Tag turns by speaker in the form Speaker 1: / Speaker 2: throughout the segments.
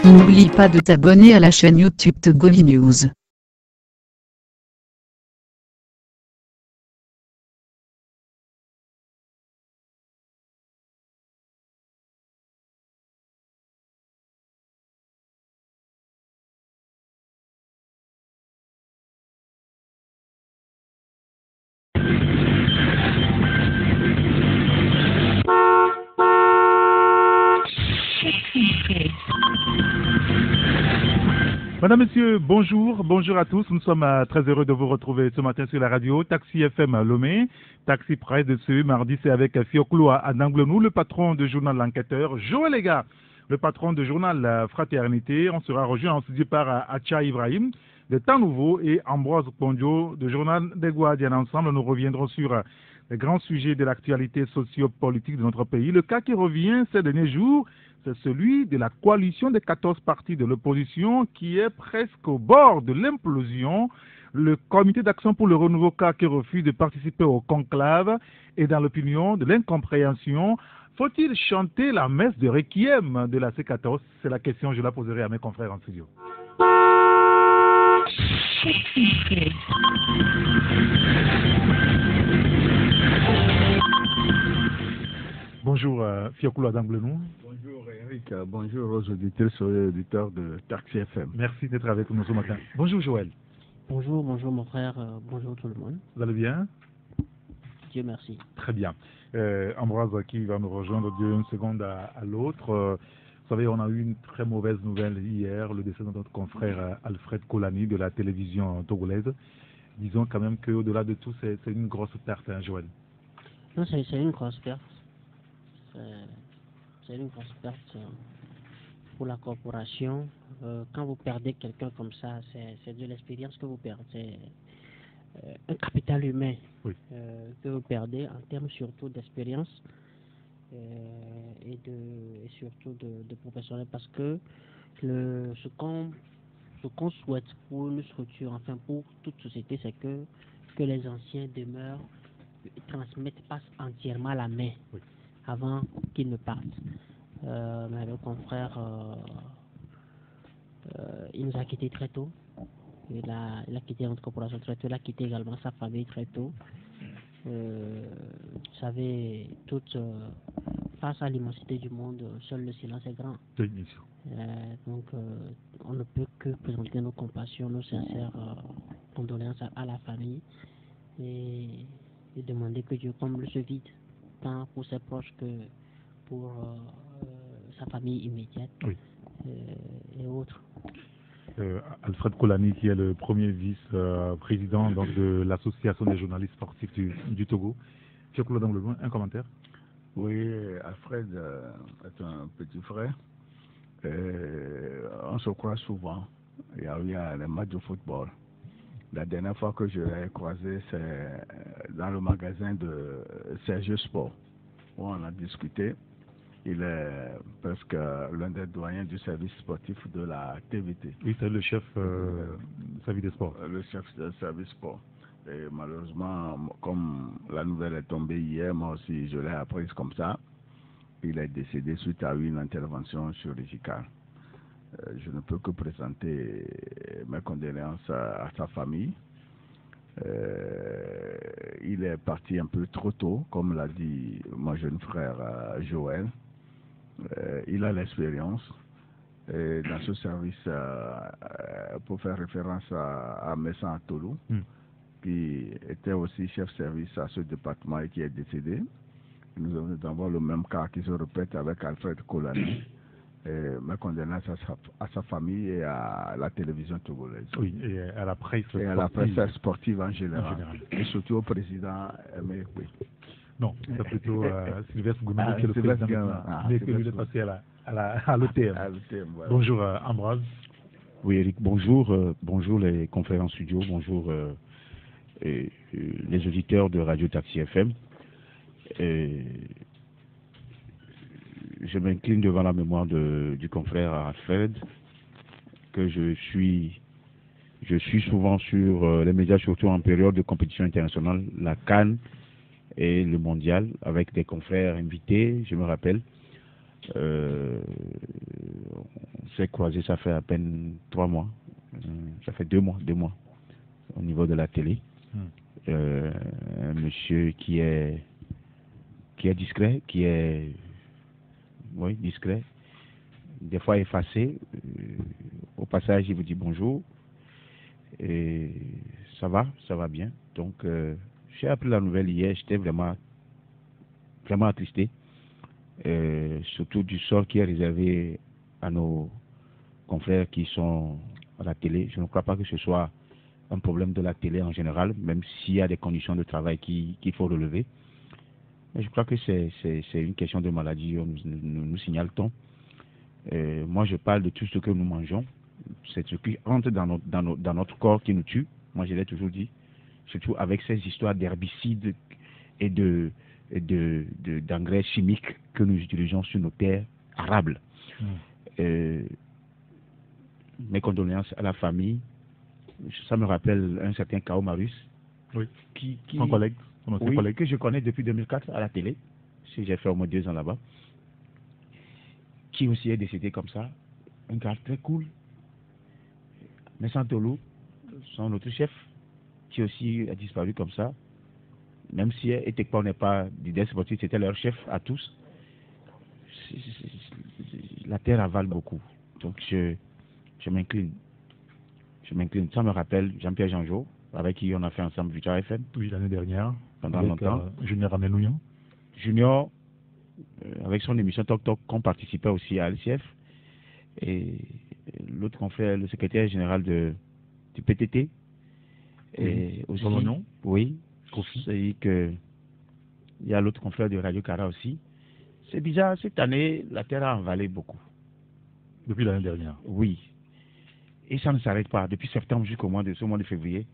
Speaker 1: N'oublie pas de t'abonner à la chaîne YouTube Togovi News.
Speaker 2: Madame, Monsieur, bonjour, bonjour à tous. Nous sommes très heureux de vous retrouver ce matin sur la radio Taxi FM Lomé. Taxi Presse de ce mardi, c'est avec Fioclo à Danglenou, le patron de journal L'Enquêteur, Joël Lega, le patron de journal Fraternité. On sera rejoint en studio par Acha Ibrahim de Temps Nouveau et Ambroise Pondio de journal des Guardians. Ensemble, nous reviendrons sur les grands sujets de l'actualité socio-politique de notre pays. Le cas qui revient ces derniers jours, c'est celui de la coalition des 14 partis de l'opposition qui est presque au bord de l'implosion. Le comité d'action pour le renouveau cas qui refuse de participer au conclave est dans l'opinion de l'incompréhension. Faut-il chanter la messe de Requiem de la C14? C'est la question, je la poserai à mes confrères en studio. Bonjour Fioclo d'Anglenou.
Speaker 3: Bonjour Eric, bonjour aux auditeurs et auditeurs de Taxi FM.
Speaker 2: Merci d'être avec nous ce matin. Bonjour Joël.
Speaker 4: Bonjour, bonjour mon frère, bonjour tout le monde.
Speaker 2: Vous allez bien?
Speaker 4: Dieu merci.
Speaker 2: Très bien. Ambroise qui va nous rejoindre d'une seconde à l'autre. Vous savez, on a eu une très mauvaise nouvelle hier, le décès de notre confrère Alfred Kolani de la télévision togolaise. Disons quand même qu'au-delà de tout, c'est une grosse perte, hein, Joël.
Speaker 4: Non, c'est une grosse perte. C'est une grosse perte pour la corporation. Quand vous perdez quelqu'un comme ça, c'est de l'expérience que vous perdez. C'est un capital humain que vous perdez en termes surtout d'expérience et surtout de professionnel, parce que ce qu'on souhaite pour une structure, enfin pour toute société, c'est que les anciens demeurent, passent entièrement la main avant qu'ils ne partent. Mais le confrère, il nous a quittés très tôt. Il a quitté notre corporation très tôt. Il a quitté également sa famille très tôt. Vous savez, face à l'immensité du monde, seul le silence est grand.
Speaker 2: Oui, bien sûr.
Speaker 4: Donc, on ne peut que présenter nos compassions, nos sincères condoléances à la famille et demander que Dieu comble ce vide, tant pour ses proches que pour sa famille immédiate et autres.
Speaker 2: Alfred Kolani, qui est le premier vice-président de l'association des journalistes sportifs du Togo. Fioclo d'Anglenou, un commentaire?
Speaker 3: Oui, Alfred est un petit frère. On se croise souvent. Il y a eu les matchs de football. La dernière fois que je l'ai croisé, c'est dans le magasin de Serge Sport, où on a discuté. Il est presque l'un des doyens du service sportif de la TVT.
Speaker 2: Oui, c'est le chef service des sports.
Speaker 3: Le chef de service sport. Et malheureusement, comme la nouvelle est tombée hier, moi aussi je l'ai apprise comme ça. Il est décédé suite à une intervention chirurgicale. Je ne peux que présenter mes condoléances à sa famille. Il est parti un peu trop tôt, comme l'a dit mon jeune frère Joël. Il a l'expérience dans ce service, pour faire référence à Messan Atolou, qui était aussi chef service à ce département et qui est décédé. Nous avons d'avoir le même cas qui se répète avec Alfred Kolani. Mes condoléances à sa famille et à la télévision togolaise.
Speaker 2: Oui, et à la presse sportive.
Speaker 3: Et à la presse sportive en général. Et surtout au président Mekwe.
Speaker 2: Non, c'est plutôt Sylvestre Goumeli qui est le président, mais que lui est passé à l'OTM. Voilà. Bonjour Ambroise.
Speaker 5: Oui Eric, bonjour. Bonjour les confrères en studio, bonjour les auditeurs de Radio Taxi FM. je m'incline devant la mémoire du confrère Alfred, que je suis souvent sur les médias, surtout en période de compétition internationale, la CAN et le mondial, avec des confrères invités, je me rappelle. On s'est croisés, ça fait à peine 3 mois, ça fait 2 mois, au niveau de la télé. Un monsieur qui est discret, discret, des fois effacé. Au passage, il vous dit bonjour. Et ça va bien. Donc, j'ai appris la nouvelle hier, j'étais vraiment attristé. Surtout du sort qui est réservé à nos confrères qui sont à la télé. Je ne crois pas que ce soit un problème de la télé en général, même s'il y a des conditions de travail qu'il faut relever. Mais je crois que c'est une question de maladie, nous signale-t-on. Moi, je parle de tout ce que nous mangeons. C'est ce qui entre dans notre corps qui nous tue. Moi, je l'ai toujours dit. Surtout avec ces histoires d'herbicides et d'engrais chimiques que nous utilisons sur nos terres arables. Mes condoléances à la famille. Ça me rappelle un certain Kao Marius.
Speaker 2: Oui. Son collègue.
Speaker 5: Que je connais depuis 2004 à la télé. J'ai fait au moins 2 ans là-bas. Qui aussi est décédé comme ça. Un gars très cool. Mais Santolo, son autre chef, qui aussi a disparu comme ça. Même si Etekpa n'est pas d'idée sportive, c'était leur chef à tous. La terre avale beaucoup. Donc je m'incline. Ça me rappelle Jean-Pierre Janjot, avec qui on a fait ensemble Victoire FM.
Speaker 2: Oui, l'année dernière.
Speaker 5: Pendant longtemps.
Speaker 2: Junior Aménouillon.
Speaker 5: Junior, avec son émission Toc Toc, qu'on participait aussi à LCF. Et l'autre confrère, le secrétaire général du PTT. Et aussi,
Speaker 2: son nom?
Speaker 5: Oui. C'est que il y a l'autre confrère de Radio Cara aussi. C'est bizarre, cette année, la terre a envalé beaucoup.
Speaker 2: Depuis l'année dernière?
Speaker 5: Oui. Et ça ne s'arrête pas. Depuis septembre jusqu'au mois de février,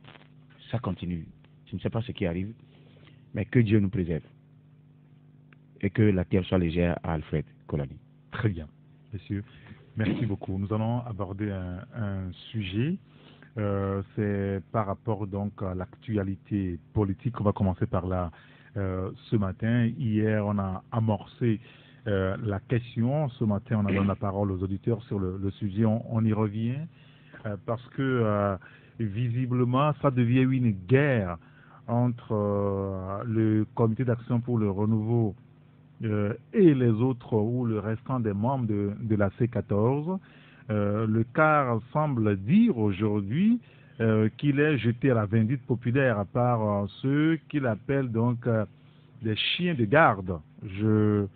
Speaker 5: ça continue. Je ne sais pas ce qui arrive, mais que Dieu nous préserve. Et que la terre soit légère à Alfred Kolani.
Speaker 2: Très bien, messieurs. Merci beaucoup. Nous allons aborder un sujet. C'est par rapport donc à l'actualité politique. On va commencer par là ce matin. Hier, on a amorcé la question. Ce matin, on a donné la parole aux auditeurs sur le sujet. On y revient parce que visiblement, ça devient une guerre entre le comité d'action pour le renouveau et les autres ou le restant des membres de la C14. Le CAR semble dire aujourd'hui qu'il est jeté à la vindicte populaire par ceux qu'il appelle donc des chiens de garde. Je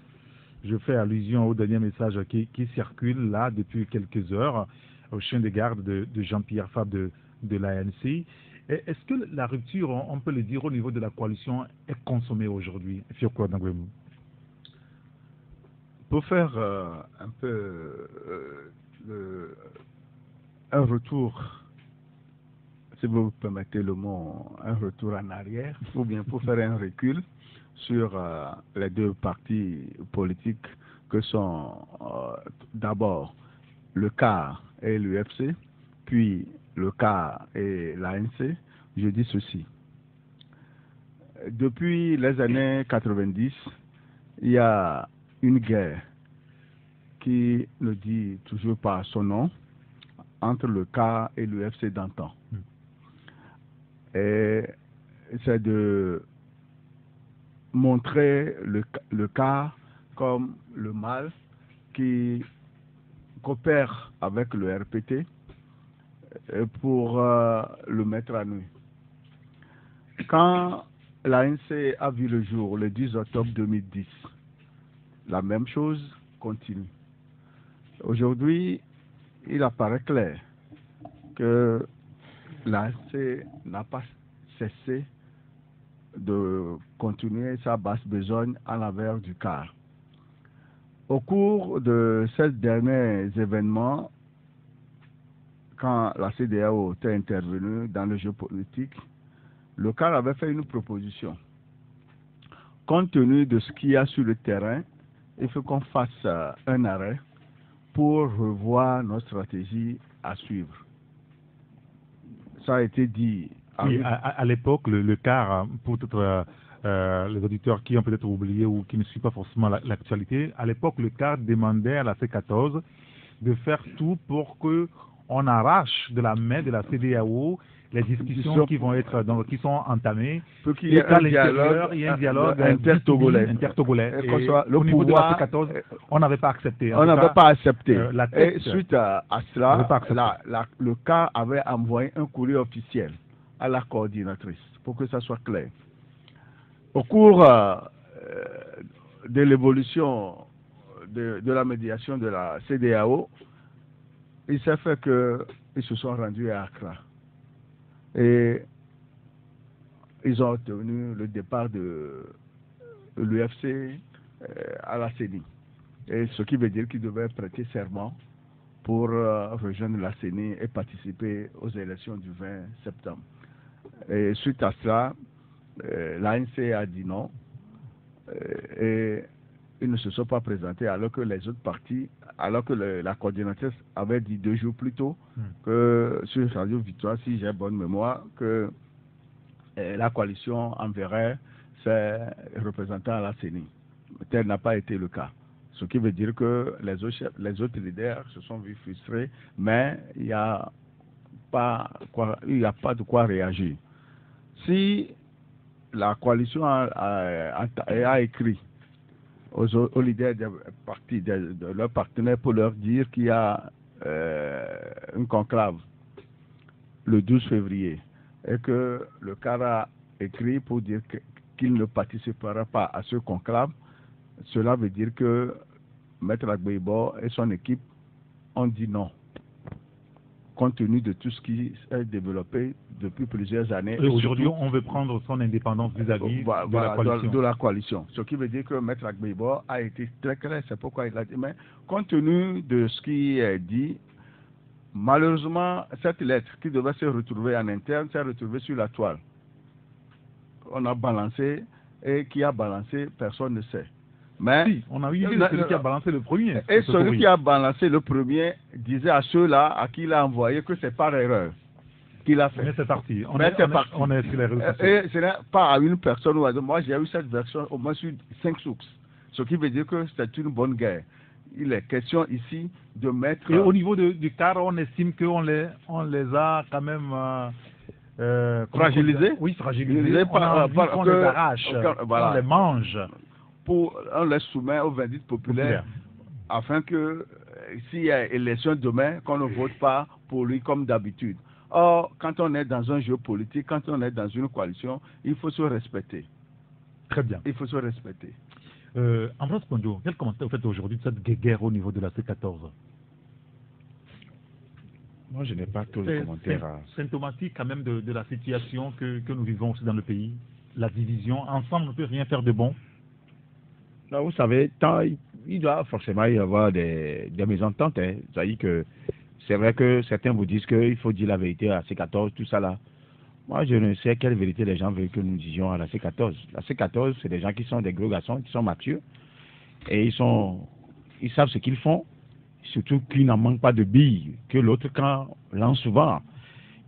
Speaker 2: fais allusion au dernier message qui circule là depuis quelques heures, aux chiens de garde de Jean-Pierre Fabre de l'ANC. Est-ce que la rupture, on peut le dire, au niveau de la coalition est consommée aujourd'hui?
Speaker 3: Pour faire un peu un retour, si vous me permettez le mot, un retour en arrière, ou bien pour faire un recul sur les 2 partis politiques que sont d'abord le CAR et l'UFC, puis le CAR et l'ANC, je dis ceci. Depuis les années 90, il y a une guerre qui ne dit toujours pas son nom entre le CAR et l'UFC d'antan. Et c'est de montrer le CAR comme le mal qui coopère avec le RPT pour le mettre à nu. Quand l'ANC a vu le jour, le 10 octobre 2010, la même chose continue. Aujourd'hui, il apparaît clair que l'ANC n'a pas cessé de continuer sa basse besogne en l'envers du CAR. Au cours de ces derniers événements, quand la CEDEAO était intervenue dans le jeu politique, le CAR avait fait une proposition. Compte tenu de ce qu'il y a sur le terrain il faut qu'on fasse un arrêt pour revoir notre stratégie à suivre. Ça a été dit.
Speaker 2: Oui, à l'époque, le CAR, pour peut-être les auditeurs qui ont peut-être oublié ou qui ne suivent pas forcément l'actualité, à l'époque, le CAR demandait à la C14 de faire tout pour qu'on arrache de la main de la CEDEAO les discussions qui vont être qui sont entamées.
Speaker 3: Pour qu'il y ait
Speaker 2: un dialogue intertogolais.
Speaker 3: Et
Speaker 2: au niveau de la C14, on n'avait pas accepté.
Speaker 3: On n'avait pas accepté.
Speaker 2: Et
Speaker 3: suite à cela, le CAR avait envoyé un courrier officiel à la coordinatrice pour que ça soit clair. Au cours de l'évolution de la médiation de la CEDEAO, il s'est fait qu'ils se sont rendus à Accra. Et ils ont obtenu le départ de l'UFC à la CENI. Et ce qui veut dire qu'ils devaient prêter serment pour rejoindre la CENI et participer aux élections du 20 septembre. Et suite à cela, l'ANC a dit non. Et ils ne se sont pas présentés alors que les autres partis, alors que la coordinatrice avait dit 2 jours plus tôt que sur Radio Victoire, si j'ai bonne mémoire, que la coalition enverrait ses représentants à la CENI. Tel n'a pas été le cas. Ce qui veut dire que les autres leaders se sont vus frustrés, mais il n'y a pas de quoi réagir. Si la coalition a écrit aux leaders des partis, de leurs partenaires, pour leur dire qu'il y a un conclave le 12 février et que le CAR a écrit pour dire qu'il ne participera pas à ce conclave, cela veut dire que Maître Agbeibo et son équipe ont dit non, compte tenu de tout ce qui s'est développé depuis plusieurs années.
Speaker 2: Et aujourd'hui, on veut prendre son indépendance vis-à-vis
Speaker 3: de la coalition. Ce qui veut dire que Maître Agbeibo a été très clair, c'est pourquoi il a dit, mais compte tenu de ce qui est dit, malheureusement, cette lettre qui devait se retrouver en interne s'est retrouvée sur la toile. On a balancé, et qui a balancé, personne ne sait. Mais
Speaker 2: si, on a eu idée de celui qui a balancé le premier.
Speaker 3: Et celui qui a balancé le premier disait à ceux-là à qui il a envoyé que c'est par erreur qu'il a fait.
Speaker 2: Mais c'est parti. On est sur les réseaux sociaux.
Speaker 3: Et ce n'est pas à une personne ou à deux. Moi, j'ai eu cette version au moins sur 5 sources. Ce qui veut dire que c'est une bonne guerre. Il est question ici de mettre...
Speaker 2: Et au niveau du CAR, on estime qu'on les a quand même...
Speaker 3: fragilisés.
Speaker 2: Oui, fragilisés. On les arrache, on les mange.
Speaker 3: On les soumet au verdict populaire afin que s'il y a élection demain, qu'on ne vote pas pour lui comme d'habitude. Or, quand on est dans un jeu politique, quand on est dans une coalition, il faut se respecter.
Speaker 2: Très bien.
Speaker 3: Il faut se respecter.
Speaker 2: Ambroise Pondio, quel commentaire vous faites aujourd'hui de cette guerre au niveau de la C14?
Speaker 5: Moi, je n'ai pas tout le commentaire.
Speaker 2: C'est symptomatique quand même de la situation que nous vivons aussi dans le pays. La division, ensemble, on ne peut rien faire de bon.
Speaker 5: Non, vous savez, il doit forcément y avoir des mésententes. Hein. C'est-à-dire que c'est vrai que certains vous disent qu'il faut dire la vérité à la C14, tout ça là. Moi, je ne sais quelle vérité les gens veulent que nous disions à la C14. La C14, c'est des gens qui sont des gros garçons, qui sont matures. Et ils savent ce qu'ils font. Surtout qu'ils n'en manquent pas de billes que l'autre camp lance souvent.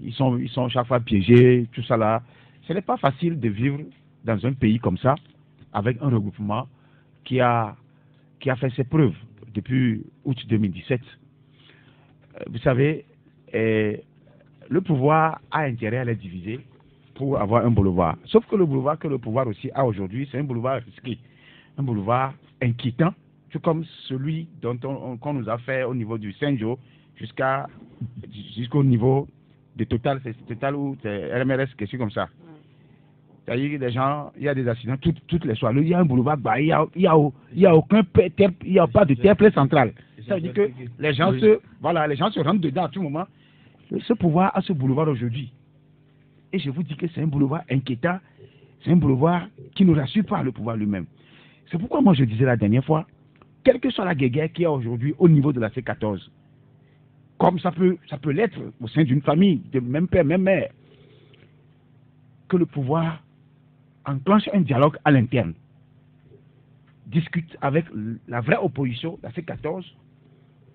Speaker 5: Ils sont chaque fois piégés, tout ça là. Ce n'est pas facile de vivre dans un pays comme ça, avec un regroupement qui a fait ses preuves depuis août 2017. Vous savez, le pouvoir a intérêt à les diviser pour avoir un boulevard. Sauf que le boulevard que le pouvoir aussi a aujourd'hui, c'est un boulevard risqué, un boulevard inquiétant, tout comme celui qu'on nous a fait au niveau du Saint-Jo jusqu'au niveau de Total, c'est Total ou RMRS, quelque chose comme ça. C'est-à-dire que les gens, il y a des accidents toutes les soirs. Il y a un boulevard, il y a aucun terre, il n'y a pas de terre-plein centrale. Ça veut dire que les gens se rendent dedans à tout moment. Ce pouvoir a ce boulevard aujourd'hui. Et je vous dis que c'est un boulevard inquiétant, c'est un boulevard qui ne rassure pas le pouvoir lui-même. C'est pourquoi moi je disais la dernière fois, quelle que soit la guerre qu'il y a aujourd'hui au niveau de la C14, comme ça peut l'être au sein d'une famille, de même père, même mère, que le pouvoir enclenche un dialogue à l'interne. discute avec la vraie opposition, la C14,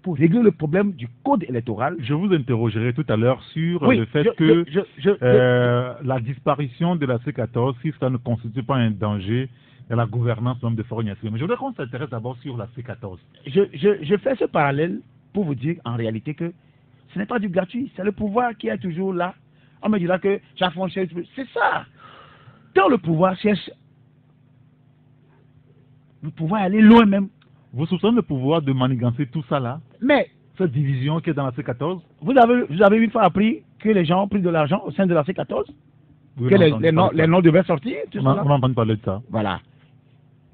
Speaker 5: pour régler le problème du code électoral.
Speaker 2: Je vous interrogerai tout à l'heure sur
Speaker 5: Oui,
Speaker 2: le fait la disparition de la C14, si ça ne constitue pas un danger à la gouvernance même de Faure-Gnassingbé. Mais je voudrais qu'on s'intéresse d'abord sur la C14.
Speaker 5: Je fais ce parallèle pour vous dire en réalité que ce n'est pas du gratuit, c'est le pouvoir qui est toujours là. On me dira que chaque fois, c'est ça. Quand le pouvoir cherche, le pouvoir aller loin même.
Speaker 2: Vous soupçonnez le pouvoir de manigancer tout ça là?
Speaker 5: Mais
Speaker 2: cette division qui est dans la C14?
Speaker 5: Vous avez une fois appris que les gens ont pris de l'argent au sein de la C14?
Speaker 2: Oui,
Speaker 5: que les noms devaient sortir?
Speaker 2: On entend parler de ça.
Speaker 5: Voilà.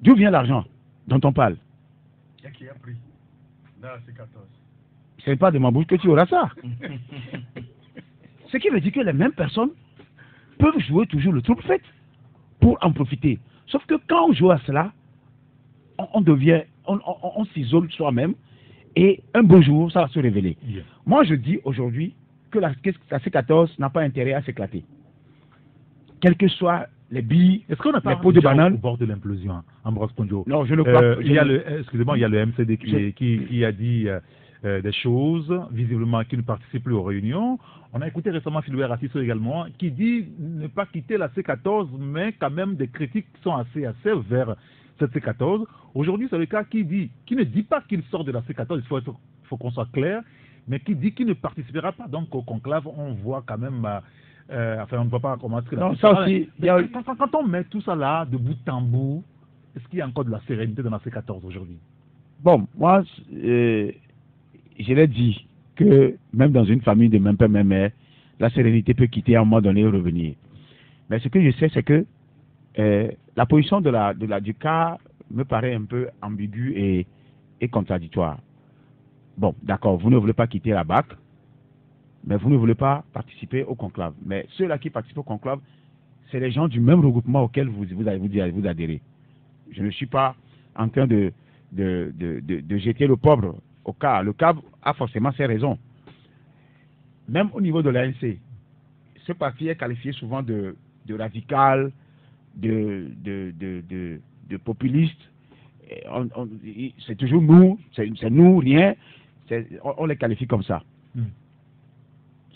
Speaker 5: D'où vient l'argent dont on parle?
Speaker 3: Qui a pris dans la C14?
Speaker 5: Ce n'est pas de ma bouche que tu auras ça. Ce qui veut dire que les mêmes personnes peuvent jouer toujours le trouble fait pour en profiter. Sauf que quand on joue à cela, on s'isole soi-même et un beau jour, ça va se révéler.
Speaker 2: Yeah.
Speaker 5: Moi, je dis aujourd'hui que la C14 n'a pas intérêt à s'éclater. Quelles que soient les billes,
Speaker 2: est-ce qu'on n'a pas
Speaker 5: les pots de banane
Speaker 2: au bord de l'implosion, Ambroise Pondio?
Speaker 5: Non, je ne crois pas.
Speaker 2: Il y a le MCD qui a dit des choses, visiblement qui ne participe plus aux réunions. On a écouté récemment Philbert Rassisso également, qui dit ne pas quitter la C14, mais quand même des critiques qui sont assez vers cette C14. Aujourd'hui, c'est le cas qui ne dit pas qu'il sort de la C14, il faut qu'on soit clair, mais qui dit qu'il ne participera pas. Donc au conclave, on voit quand même, enfin on ne voit pas comment est-ce que
Speaker 5: non, ça aussi,
Speaker 2: quand on met tout ça là, de bout en bout, est-ce qu'il y a encore de la sérénité dans la C14 aujourd'hui?
Speaker 5: Bon, moi, je l'ai dit que même dans une famille de même père, même mère, la sérénité peut quitter à un moment donné et revenir. Mais ce que je sais, c'est que la position du cas me paraît un peu ambiguë et contradictoire. Bon, d'accord, vous ne voulez pas quitter la BAC, mais vous ne voulez pas participer au conclave. Mais ceux-là qui participent au conclave, c'est les gens du même regroupement auquel vous adhérez. Je ne suis pas en train de jeter le pauvre au cas. Le cas a forcément ses raisons. Même au niveau de l'ANC, ce parti est qualifié souvent de radical, de populiste. C'est toujours nous, c'est nous, rien. On les qualifie comme ça.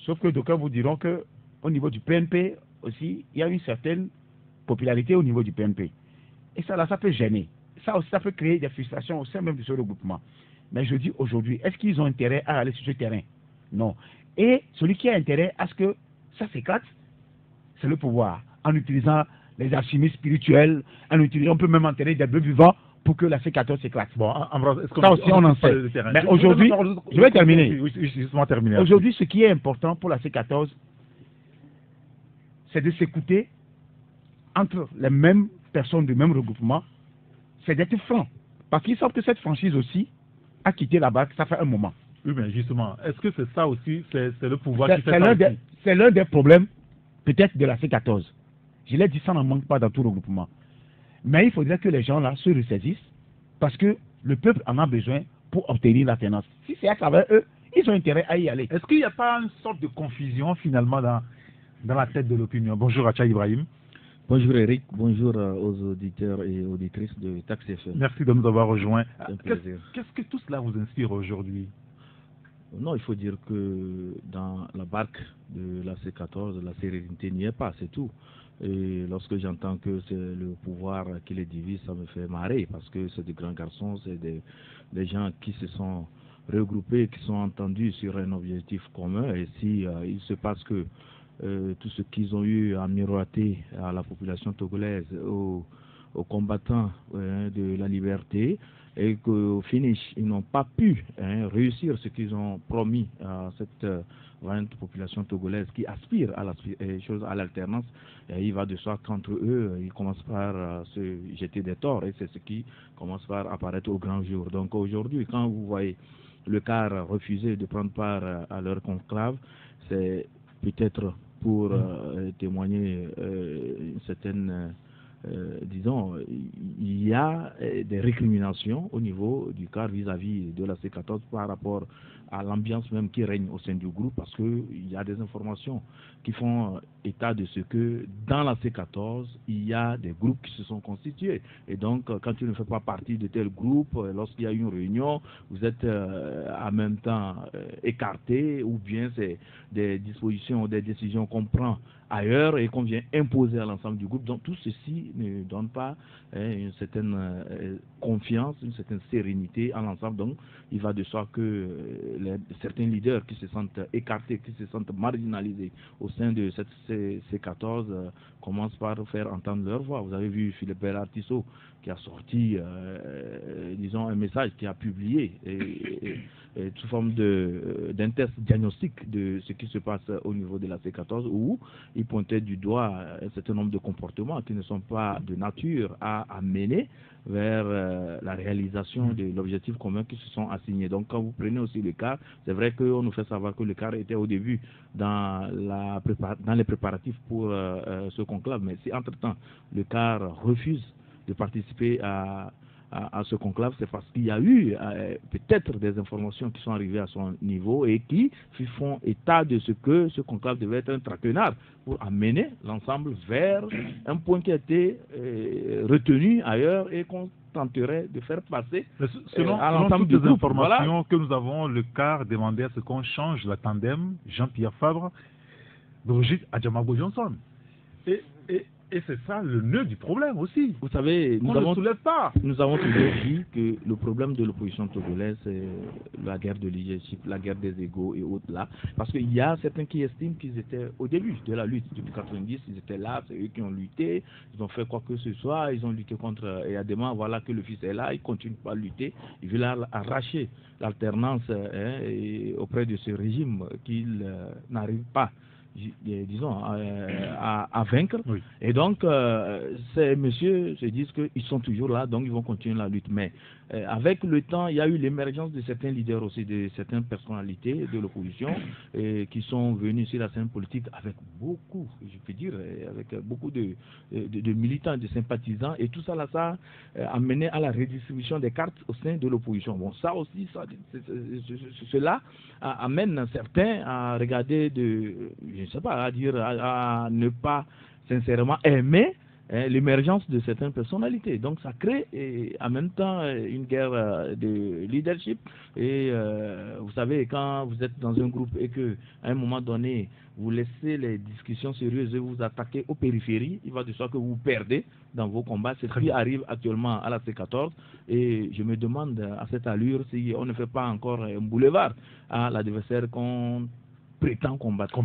Speaker 5: Sauf que d'aucuns vous diront que au niveau du PNP aussi, il y a une certaine popularité au niveau du PNP. Et ça peut gêner. Ça aussi, ça peut créer des frustrations au sein même de ce regroupement. Mais je dis aujourd'hui, est-ce qu'ils ont intérêt à aller sur ce terrain? Non. Et celui qui a intérêt à ce que ça s'éclate, c'est le pouvoir. En utilisant les alchimistes spirituels, on peut même enterrer des bœufs vivants pour que la C14 s'éclate.
Speaker 2: Bon,
Speaker 5: ça aussi, on en sait. Mais aujourd'hui, je vais terminer.
Speaker 2: Oui, justement terminer.
Speaker 5: Aujourd'hui, ce qui est important pour la C14, c'est de s'écouter entre les mêmes personnes du même regroupement, c'est d'être franc. Parce qu'ils savent que cette franchise aussi a quitté la BAC, ça fait un moment.
Speaker 2: Oui, mais justement, est-ce que c'est ça aussi, c'est le pouvoir qui fait ça aussi?
Speaker 5: C'est l'un des problèmes, peut-être, de la C14. Je l'ai dit, ça n'en manque pas dans tout regroupement. Mais il faudrait que les gens là se ressaisissent parce que le peuple en a besoin pour obtenir l'alternance. Si c'est à travers eux, ils ont intérêt à y aller.
Speaker 2: Est-ce qu'il n'y a pas une sorte de confusion finalement dans la tête de l'opinion? Bonjour Acha Ibrahim.
Speaker 6: Bonjour Eric, bonjour aux auditeurs et auditrices de Taxi FM.
Speaker 2: Merci de nous avoir rejoints.
Speaker 6: Qu'est-ce
Speaker 2: que tout cela vous inspire aujourd'hui?
Speaker 6: Non, il faut dire que dans la barque de la C14, la sérénité n'y est pas, c'est tout. Et lorsque j'entends que c'est le pouvoir qui les divise, ça me fait marrer parce que c'est des grands garçons, c'est des gens qui se sont regroupés, qui sont entendus sur un objectif commun. Et si il se passe que tout ce qu'ils ont eu à miroiter à la population togolaise, aux combattants de la liberté, et qu'au finish, ils n'ont pas pu réussir ce qu'ils ont promis à cette vaillante population togolaise qui aspire à l'alternance, il va de soi qu'entre eux, ils commencent par se jeter des torts, et c'est ce qui commence par apparaître au grand jour. Donc aujourd'hui, quand vous voyez le quart refuser de prendre part à leur conclave, c'est peut-être pour témoigner une certaine disons, il y a des récriminations au niveau du CAR vis-à-vis de la C14 par rapport à l'ambiance même qui règne au sein du groupe, parce qu'il y a des informations qui font état de ce que dans la C14, il y a des groupes qui se sont constitués. Et donc, quand tu ne fais pas partie de tel groupe, lorsqu'il y a une réunion, vous êtes en même temps écarté, ou bien c'est des dispositions, des décisions qu'on prend ailleurs et qu'on vient imposer à l'ensemble du groupe. Donc tout ceci ne donne pas une certaine confiance, une certaine sérénité à l'ensemble. Donc il va de soi que certains leaders qui se sentent écartés, qui se sentent marginalisés au sein de cette C14 commencent par faire entendre leur voix. Vous avez vu Philippe Artissot qui a sorti, disons, un message, qui a publié sous forme d'un test diagnostic de ce qui se passe au niveau de la C14, où il pointait du doigt un certain nombre de comportements qui ne sont pas de nature à mener vers la réalisation de l'objectif commun qui se sont assignés. Donc quand vous prenez aussi le CAR, c'est vrai qu'on nous fait savoir que le CAR était au début dans les préparatifs pour ce conclave, mais si entre-temps le CAR refuse de participer à ce conclave, c'est parce qu'il y a eu peut-être des informations qui sont arrivées à son niveau et qui font état de ce que ce conclave devait être un traquenard pour amener l'ensemble vers un point qui a été retenu ailleurs et qu'on tenterait de faire passer
Speaker 2: selon
Speaker 6: à l'ensemble
Speaker 2: des
Speaker 6: des
Speaker 2: informations que nous avons, le CAR demandait à ce qu'on change la tandem Jean-Pierre Fabre, Brigitte Adjamabo Johnson. Et c'est ça le nœud du problème aussi.
Speaker 6: Vous savez,
Speaker 2: on ne soulève pas.
Speaker 6: Nous avons toujours dit que le problème de l'opposition togolaise, c'est la guerre de leadership, la guerre des égos et autres là. Parce qu'il y a certains qui estiment qu'ils étaient au début de la lutte. Depuis 90, ils étaient là, c'est eux qui ont lutté, ils ont fait quoi que ce soit, ils ont lutté contre Eyadema, voilà que le fils est là, ils continuent pas à lutter, ils veulent arracher l'alternance auprès de ce régime qu'ils n'arrivent pas, disons, à vaincre. Oui. Et donc, ces messieurs se disent qu'ils sont toujours là, donc ils vont continuer la lutte. Mais avec le temps, il y a eu l'émergence de certains leaders aussi, de certaines personnalités de l'opposition qui sont venus sur la scène politique avec beaucoup, je peux dire, avec beaucoup de militants, de sympathisants. Et tout ça, là, ça a mené à la redistribution des cartes au sein de l'opposition. Bon, ça aussi, cela amène certains à regarder je ne sais pas, à dire, à ne pas sincèrement aimer l'émergence de certaines personnalités. Donc ça crée en même temps une guerre de leadership. Et vous savez, quand vous êtes dans un groupe et que à un moment donné, vous laissez les discussions sérieuses et vous attaquez aux périphéries, il va de soi que vous perdez dans vos combats. C'est ce qui arrive actuellement à la C14. Et je me demande à cette allure si on ne fait pas encore un boulevard à l'adversaire qu'on prétend combattre.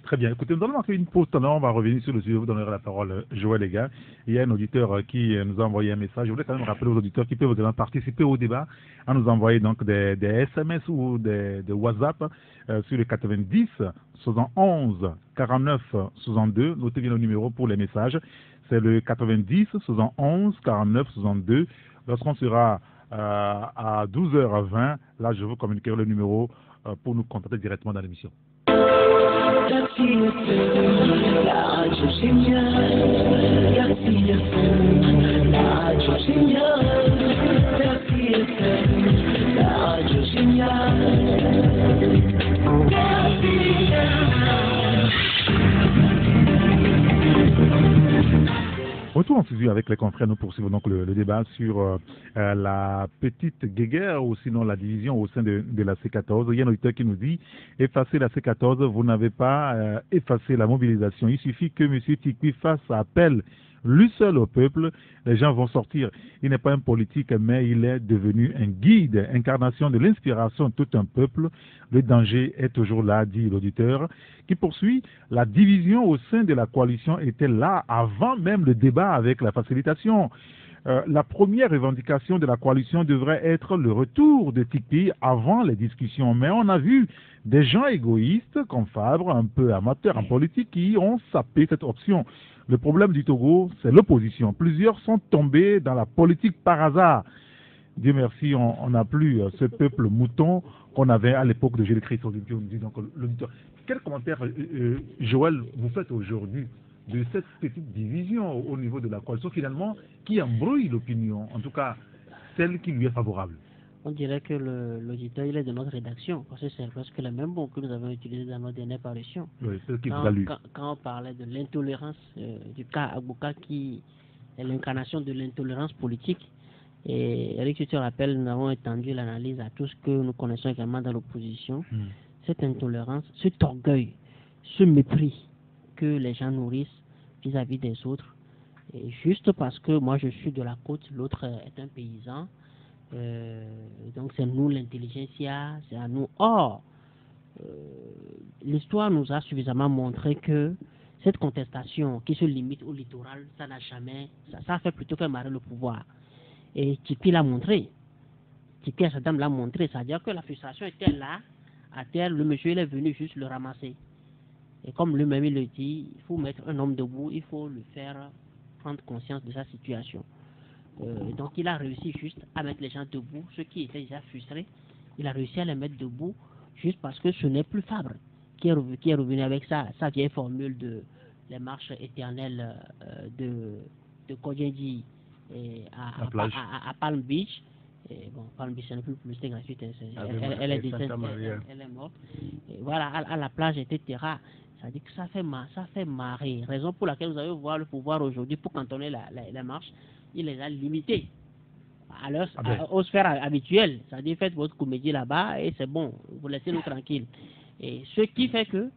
Speaker 2: Très bien. Écoutez, nous allons marquer une pause. On va revenir sur le sujet. Vous donnerez la parole, Joël, les gars. Il y a un auditeur qui nous a envoyé un message. Je voulais quand même rappeler aux auditeurs qui peuvent également participer au débat à nous envoyer donc des SMS ou des WhatsApp sur le 90 71 49 62. Notez bien le numéro pour les messages. C'est le 90 71 49 62. Lorsqu'on sera à 12h20, là, je vous communiquerai le numéro pour nous contacter directement dans l'émission. Retour en studio avec les confrères, nous poursuivons donc le débat sur la petite guéguerre ou sinon la division au sein de la C14. Il y a un auditeur qui nous dit « Effacer la C14, vous n'avez pas effacé la mobilisation. Il suffit que M. Tikwi fasse appel lui seul au peuple, les gens vont sortir. Il n'est pas un politique, mais il est devenu un guide, incarnation de l'inspiration de tout un peuple. Le danger est toujours là, dit l'auditeur, qui poursuit. La division au sein de la coalition était là avant même le débat avec la facilitation. La première revendication de la coalition devrait être le retour de Tikwi avant les discussions. Mais on a vu des gens égoïstes, comme Fabre, un peu amateurs en politique, qui ont sapé cette option. Le problème du Togo, c'est l'opposition. Plusieurs sont tombés dans la politique par hasard. Dieu merci, on n'a plus ce peuple mouton qu'on avait à l'époque de Jésus-Christ. Donc, quel commentaire, Joël, vous faites aujourd'hui de cette petite division au niveau de la coalition, finalement, qui embrouille l'opinion, en tout cas celle qui lui est favorable?
Speaker 4: On dirait que l'auditeur, il est de notre rédaction, parce que c'est presque le même mot que nous avons utilisé dans notre dernière parution.
Speaker 2: Oui, c'est ce qu'il vous a lu.
Speaker 4: Quand on parlait de l'intolérance du cas Agbouka, qui est l'incarnation de l'intolérance politique, et Eric, tu te rappelles, nous avons étendu l'analyse à tout ce que nous connaissons également dans l'opposition. Cette intolérance, cet orgueil, ce mépris que les gens nourrissent vis-à-vis des autres, et juste parce que moi je suis de la côte, l'autre est un paysan, donc c'est nous l'intelligentsia, c'est à nous. Or, l'histoire nous a suffisamment montré que cette contestation qui se limite au littoral, ça n'a jamais, ça fait plutôt faire marrer le pouvoir. Et Tipi l'a montré. Tipi Assadam l'a montré. C'est-à-dire que la frustration était là, à terre, le monsieur il est venu juste le ramasser. Et comme lui-même il le dit, il faut mettre un homme debout, il faut le faire prendre conscience de sa situation. Donc il a réussi juste à mettre les gens debout, ceux qui étaient déjà frustrés, il a réussi à les mettre debout juste parce que ce n'est plus Fabre qui est revenu avec sa vieille formule de les marches éternelles de Kodjendi à Palm Beach. Et bon, Palm Beach n'est plus publicité gratuite, elle est décédée, elle est morte. Et voilà, à la plage, etc. Ça dit que ça fait marrer. Raison pour laquelle vous allez voir le pouvoir aujourd'hui pour cantonner la marche, il les a limités aux sphères habituelles. C'est-à-dire, faites votre comédie là-bas et c'est bon, vous laissez-nous tranquilles. Et ce qui fait que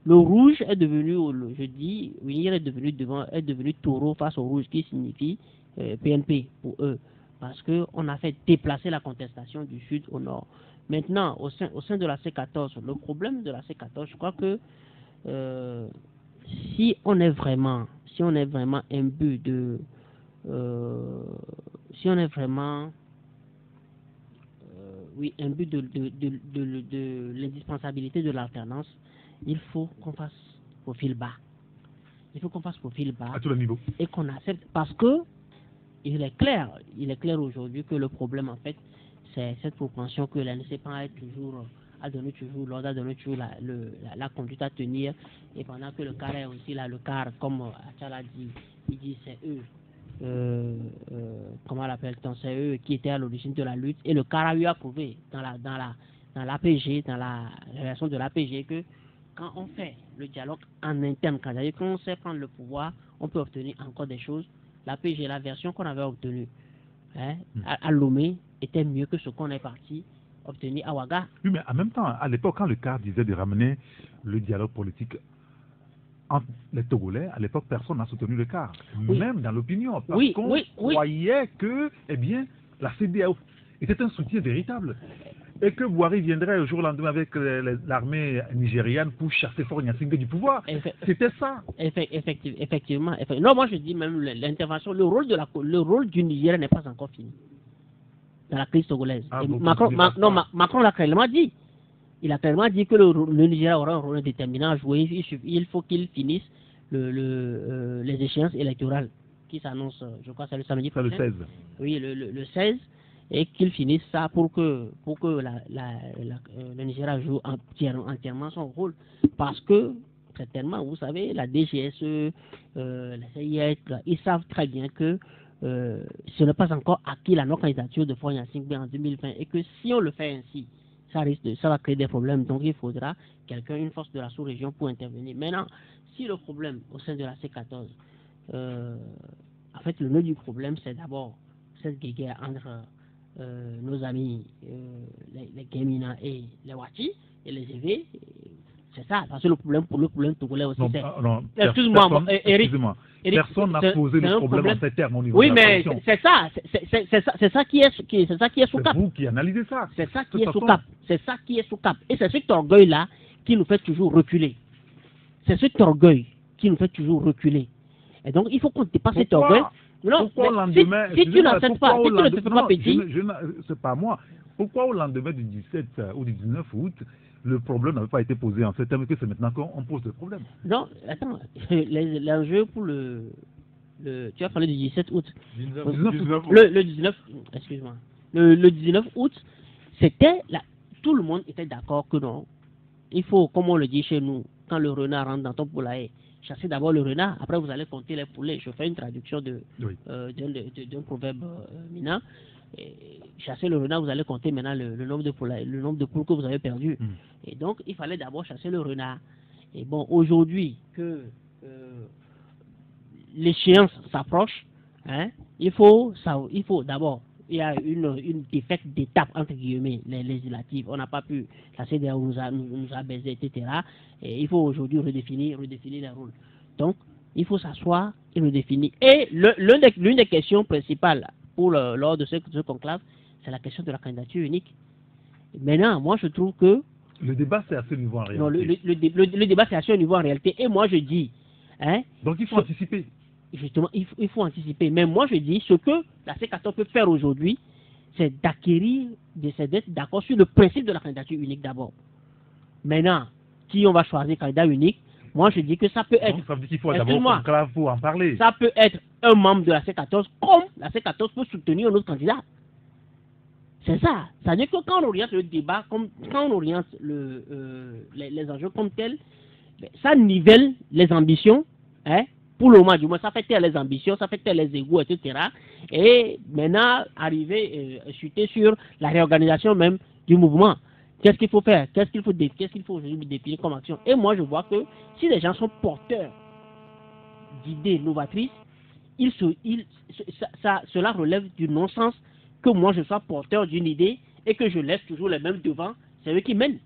Speaker 4: le rouge est devenu, je dis, Winir est devenu taureau face au rouge, qui signifie PNP pour eux. Parce qu'on a fait déplacer la contestation du sud au nord. Maintenant, au sein de la C14, le problème de la C14, je crois que si on est vraiment imbu de imbu de l'indispensabilité de l'alternance, il faut qu'on fasse profil bas. Il faut qu'on fasse profil bas
Speaker 2: à tous les niveaux
Speaker 4: et qu'on accepte, parce que il est clair aujourd'hui que le problème en fait c'est cette propension que la NCPA a donné toujours l'ordre, a donné toujours la conduite à tenir, et pendant que le CAR est aussi là, le CAR, comme Achala dit, il dit c'est eux, comment l'appelle-t-on, c'est eux qui étaient à l'origine de la lutte, et le CAR a eu à prouver dans l'APG, dans la relation de l'APG, que quand on fait le dialogue en interne, quand on sait prendre le pouvoir, on peut obtenir encore des choses. L'APG, la version qu'on avait obtenue à Lomé, était mieux que ce qu'on est parti obtenir à Ouaga.
Speaker 2: Oui, mais en même temps, à l'époque, quand le CAR disait de ramener le dialogue politique entre les Togolais, à l'époque, personne n'a soutenu le CAR, même dans l'opinion, parce qu'on croyait que, eh bien, la CEDEAO était un soutien véritable, et que Buhari viendrait au jour lendemain avec l'armée nigériane pour chasser Faure Gnassingbé du pouvoir. C'était ça.
Speaker 4: Effectivement. Non, moi je dis même l'intervention, le rôle du Niger n'est pas encore fini dans la crise togolaise. Macron l'a clairement dit. Il a clairement dit que le Niger aura un rôle déterminant à jouer. Il faut qu'il finisse les échéances électorales qui s'annoncent, je crois, c'est le samedi prochain.
Speaker 2: C'est le 16.
Speaker 4: Oui, le 16. Et qu'il finisse ça pour que le Nigeria joue entièrement son rôle. Parce que, certainement, vous savez, la DGSE, la CIS, ils savent très bien que ce n'est pas encore acquis la non-candidature de Faure Gnassingbé en 2020, et que si on le fait ainsi, ça va créer des problèmes. Donc il faudra une force de la sous-région pour intervenir. Maintenant, si le problème au sein de la C14, en fait, le nœud du problème, c'est d'abord cette guéguerre entre nos amis les Gemina et les Wachi et les EV, c'est ça, parce que le problème togolais aussi, c'est... Excuse-moi, Eric.
Speaker 2: Personne n'a posé le problème en ces termes au niveau
Speaker 4: de
Speaker 2: la
Speaker 4: coalition. Oui, mais c'est ça qui est sous cap.
Speaker 2: C'est vous qui analysez ça.
Speaker 4: C'est ça qui est sous cap. C'est ça qui est sous cap. Et c'est cet orgueil-là qui nous fait toujours reculer. C'est cet orgueil qui nous fait toujours reculer. Et donc, il faut qu'on dépasse cet orgueil. Non,
Speaker 2: pourquoi au lendemain,
Speaker 4: si tu n'acceptes pas, si tu ne te fais pas petit...
Speaker 2: C'est pas moi. Pourquoi au lendemain du 17 ou du 19 août, le problème n'avait pas été posé en ces termes, que c'est maintenant qu'on pose le problème?
Speaker 4: Non, attends, l'enjeu pour tu as parlé du 17 août. Le 19, excuse-moi. Le 19 août, c'était, tout le monde était d'accord que non. Il faut, comme on le dit chez nous, quand le renard rentre dans ton poulailler, chassez d'abord le renard, après vous allez compter les poulets. Je fais une traduction d'un proverbe mina. Chassez le renard, vous allez compter maintenant le nombre de poulets, le nombre de poules que vous avez perdu. Et donc, il fallait d'abord chasser le renard. Et bon, aujourd'hui que l'échéance s'approche, hein, il faut d'abord, il y a une défaite d'étape, entre guillemets, les législatives. On n'a pas pu, la CEDEAO nous a baisé, etc. Et il faut aujourd'hui redéfinir les rôles. Donc, il faut s'asseoir et redéfinir. Et l'une des questions principales lors de ce conclave, c'est la question de la candidature unique. Maintenant, moi, je trouve que...
Speaker 2: Le débat, c'est à ce niveau en réalité.
Speaker 4: Non, le débat, c'est à ce niveau en réalité. Et moi, je dis... Hein,
Speaker 2: donc, il faut anticiper.
Speaker 4: Justement, il faut anticiper. Mais moi, je dis, ce que la C14 peut faire aujourd'hui, c'est d'être d'accord sur le principe de la candidature unique d'abord. Maintenant, si on va choisir candidat unique, moi, je dis que ça peut être...
Speaker 2: Donc, ça veut dire qu'il faut d'abord un conclave pour en parler.
Speaker 4: Ça peut être un membre de la C14, comme la C14 peut soutenir un autre candidat. C'est ça. Ça veut dire que quand on oriente le débat, quand on oriente les enjeux comme tels, ça nivelle les ambitions, hein, pour le moment du moins, ça fait taire les ambitions, ça fait taire les égos, etc. Et maintenant, chuter sur la réorganisation même du mouvement. Qu'est-ce qu'il faut faire? Qu'est-ce qu'il faut aujourd'hui définir comme action? Et moi, je vois que si les gens sont porteurs d'idées novatrices, cela relève du non-sens que moi, je sois porteur d'une idée et que je laisse toujours les mêmes devant. C'est eux qui mènent.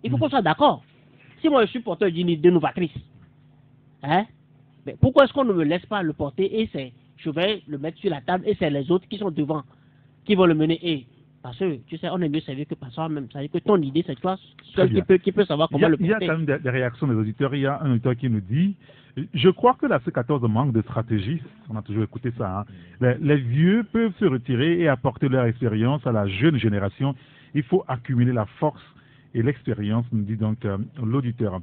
Speaker 4: Il faut qu'on soit d'accord. Si moi, je suis porteur d'une idée novatrice, hein, mais pourquoi est-ce qu'on ne me laisse pas le porter et je vais le mettre sur la table et c'est les autres qui sont devant qui vont le mener? Et parce que, tu sais, on est mieux servi que par soi-même. Ça veut dire que ton idée, c'est toi seul qui peut savoir comment le porter.
Speaker 2: Il y a quand même des réactions des auditeurs. Il y a un auditeur qui nous dit « Je crois que la C14 manque de stratégie. » On a toujours écouté ça. Hein. Les vieux peuvent se retirer et apporter leur expérience à la jeune génération. Il faut accumuler la force et l'expérience, nous dit donc l'auditeur.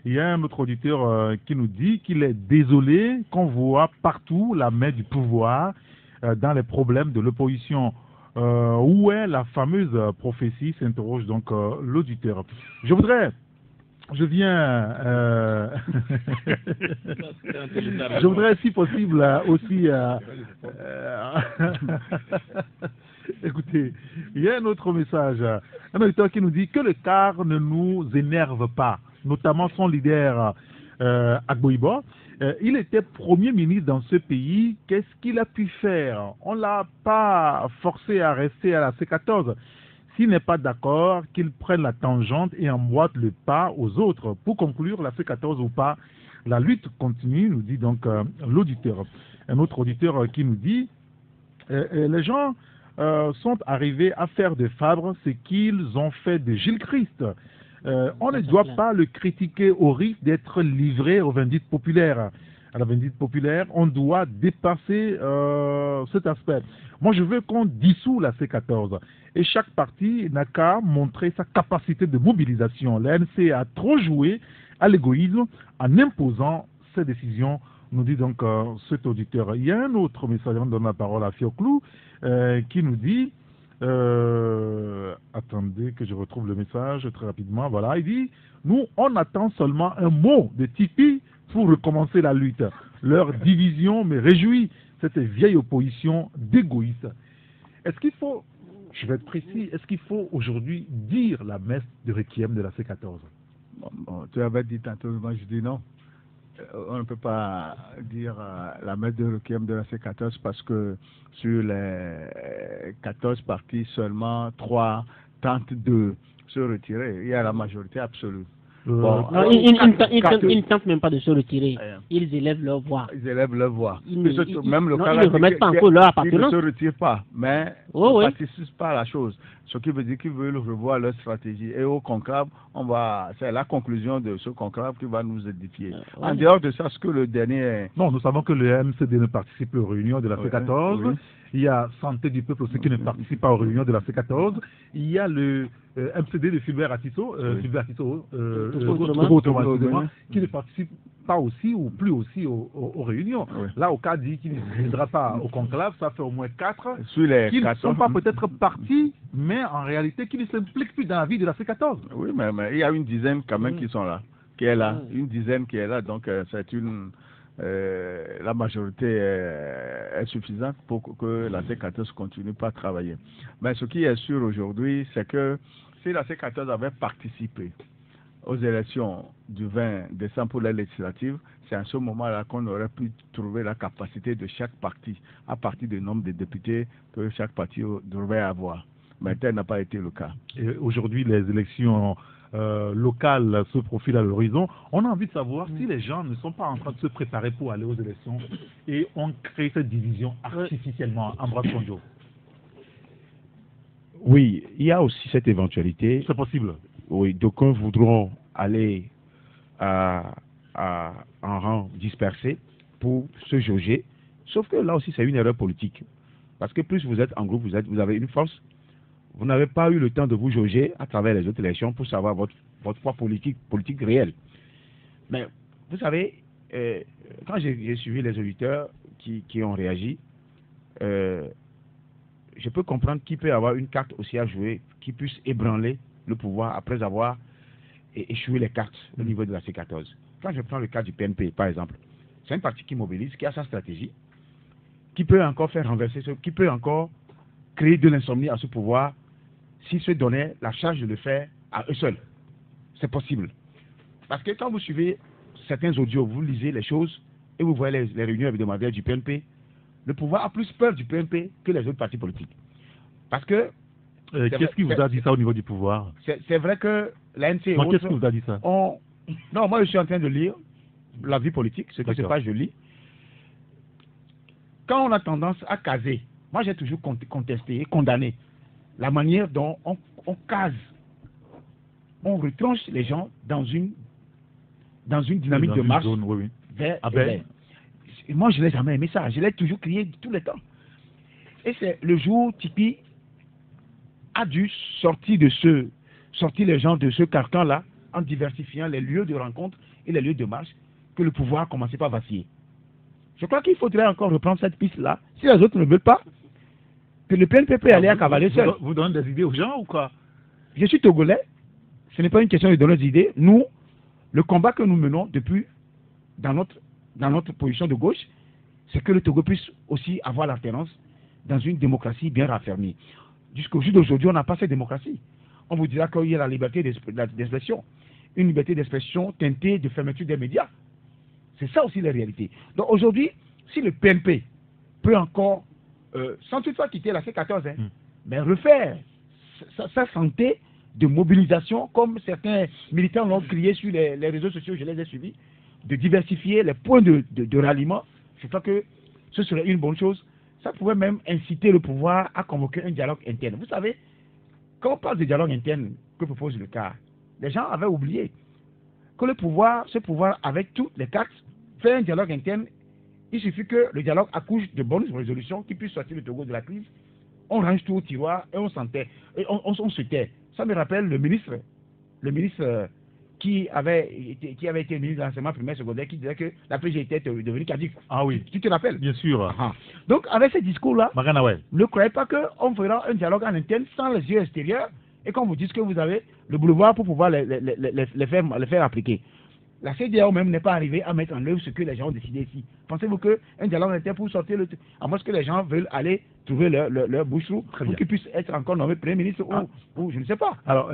Speaker 2: Il y a un autre auditeur qui nous dit qu'il est désolé qu'on voit partout la main du pouvoir dans les problèmes de l'opposition. Où est la fameuse prophétie, s'interroge donc l'auditeur. Je voudrais si possible aussi écoutez, il y a un autre message, un auditeur qui nous dit que le CAR ne nous énerve pas, notamment son leader Agboibo. Il était Premier ministre dans ce pays. Qu'est-ce qu'il a pu faire? On ne l'a pas forcé à rester à la C14. S'il n'est pas d'accord, qu'il prenne la tangente et emboîte le pas aux autres. Pour conclure, la C14 ou pas, la lutte continue, nous dit donc l'auditeur. Un autre auditeur qui nous dit les gens sont arrivés à faire de Fabre ce qu'ils ont fait de Gilles Christ. On ne doit pas le critiquer au risque d'être livré aux vindictes populaires. À la vindicte populaire, on doit dépasser cet aspect. Moi, je veux qu'on dissout la C14. Et chaque parti n'a qu'à montrer sa capacité de mobilisation. L'ANC a trop joué à l'égoïsme en imposant ses décisions, nous dit donc cet auditeur. Il y a un autre message, on donne la parole à Fioclou, qui nous dit... attendez que je retrouve le message très rapidement. Voilà, il dit « Nous, on attend seulement un mot de Tipi pour recommencer la lutte. Leur division me réjouit, cette vieille opposition d'égoïstes. » Est-ce qu'il faut, je vais être précis, est-ce qu'il faut aujourd'hui dire la messe de Requiem de la C14?
Speaker 3: Bon, tu avais dit tantôt, moi je dis non. On ne peut pas dire la messe de Requiem de la C14 parce que sur les 14 partis, seulement 3 tentent de se retirer. Il y a la majorité absolue.
Speaker 4: Bon, non, ils ne tentent même pas de se retirer. Ils élèvent leur voix.
Speaker 3: Ils élèvent leur voix.
Speaker 4: Même le ils ne remettent pas encore leur appartenance.
Speaker 3: Ils ne se retirent pas, mais ils ne participent pas à la chose. Ce qui veut dire qu'ils veulent revoir leur stratégie. Et au conclave, c'est la conclusion de ce conclave qui va nous édifier. En dehors de ça, ce que le dernier...
Speaker 2: Non, nous savons que le MCD ne participe aux réunions de la C14. Oui. Il y a Santé du Peuple aussi qui ne participe pas aux réunions de la C14. Il y a le MCD de Fulbert Atisso, qui ne participe pas aussi ou plus aussi aux réunions. Oui. Là, au cas dit qu'il ne viendra pas au conclave, ça fait au moins 4 qui ne sont pas peut-être partis, mais en réalité qui ne s'impliquent plus dans la vie de la C14.
Speaker 3: Oui, mais il y a une dizaine quand même qui sont là. qui est là, une dizaine qui est là, donc c'est une... la majorité est suffisante pour que la C14 continue pas à travailler. Mais ce qui est sûr aujourd'hui, c'est que si la C14 avait participé aux élections du 20 décembre pour les législatives, c'est à ce moment-là qu'on aurait pu trouver la capacité de chaque parti, à partir du nombre de députés que chaque parti devrait avoir. Mais tel n'a pas été le cas.
Speaker 2: Aujourd'hui, les élections locales se profilent à l'horizon. On a envie de savoir si les gens ne sont pas en train de se préparer pour aller aux élections et on crée cette division artificiellement. Ambroise Konjo.
Speaker 5: Oui, il y a aussi cette éventualité.
Speaker 2: C'est possible.
Speaker 5: Oui, d'aucuns voudront aller en rang dispersé pour se jauger. Sauf que là aussi, c'est une erreur politique. Parce que plus vous êtes en groupe, vous avez une force. Vous n'avez pas eu le temps de vous jauger à travers les autres élections pour savoir votre poids politique réel. Mais vous savez, quand j'ai suivi les auditeurs qui ont réagi, je peux comprendre qu'il peut y avoir une carte aussi à jouer qui puisse ébranler le pouvoir après avoir échoué les cartes au niveau de la C14. Quand je prends le cas du PNP, par exemple, c'est un parti qui mobilise, qui a sa stratégie, qui peut encore faire renverser, qui peut encore créer de l'insomnie à ce pouvoir s'il se donnait la charge de le faire à eux seuls. C'est possible. Parce que quand vous suivez certains audios, vous lisez les choses et vous voyez les réunions hebdomadaires du PNP, le pouvoir a plus peur du PNP que les autres partis politiques. Parce que...
Speaker 2: qu'est-ce qui vous a dit ça au niveau du pouvoir?
Speaker 5: C'est vrai que l'ANC et
Speaker 2: autres... Qu'est-ce qui vous a dit ça?
Speaker 5: Non, moi je suis en train de lire la vie politique, ce que c'est pas je lis. Quand on a tendance à caser, moi j'ai toujours contesté et condamné la manière dont on case, on retranche les gens dans une dynamique de marche vers... Moi je n'ai jamais aimé ça, je l'ai toujours crié tout le temps. Et c'est le jour Tipeee a dû sortir les gens de ce carcan-là en diversifiant les lieux de rencontre et les lieux de marche, que le pouvoir a commencé par vaciller. Je crois qu'il faudrait encore reprendre cette piste-là. Si les autres ne veulent pas, que le PNP peut aller à cavaler seul.
Speaker 2: Vous donnez des idées aux gens ou quoi?
Speaker 5: Je suis togolais. Ce n'est pas une question de donner des idées. Nous, le combat que nous menons depuis, dans notre position de gauche, c'est que le Togo puisse aussi avoir l'alternance dans une démocratie bien raffermie. Jusqu'au jour d'aujourd'hui, on n'a pas cette démocratie. On vous dira qu'il y a la liberté d'expression. Une liberté d'expression teintée de fermeture des médias. C'est ça aussi la réalité. Donc aujourd'hui, si le PNP peut encore, sans toutefois quitter la C14, mais refaire sa santé de mobilisation, comme certains militants l'ont crié sur les réseaux sociaux, je les ai suivis, de diversifier les points de ralliement, je crois que ce serait une bonne chose. Ça pourrait même inciter le pouvoir à convoquer un dialogue interne. Vous savez, quand on parle de dialogue interne que propose le CAR, les gens avaient oublié que ce pouvoir avec toutes les cartes, fait un dialogue interne. Il suffit que le dialogue accouche de bonnes résolutions qui puissent sortir le Togo de la crise. On range tout au tiroir et on s'en tait. Et on se tait. Ça me rappelle le ministre qui avait été ministre de l'enseignement primaire secondaire, qui disait que la PG était devenue caduque.
Speaker 2: Ah oui.
Speaker 5: Tu te rappelles?
Speaker 2: Bien sûr.
Speaker 5: Donc, avec ce discours-là,
Speaker 2: Maganaway,
Speaker 5: ne croyez pas qu'on fera un dialogue en interne sans les yeux extérieurs et qu'on vous dise que vous avez le boulevard pour pouvoir les faire appliquer. La CEDEAO même n'est pas arrivée à mettre en œuvre ce que les gens ont décidé ici. Pensez-vous qu'un dialogue interne pour sortir à moins que les gens veulent aller trouver leur bouche-trou pour qu'ils puissent être encore nommés Premier ministre ou je ne sais pas.
Speaker 2: Alors,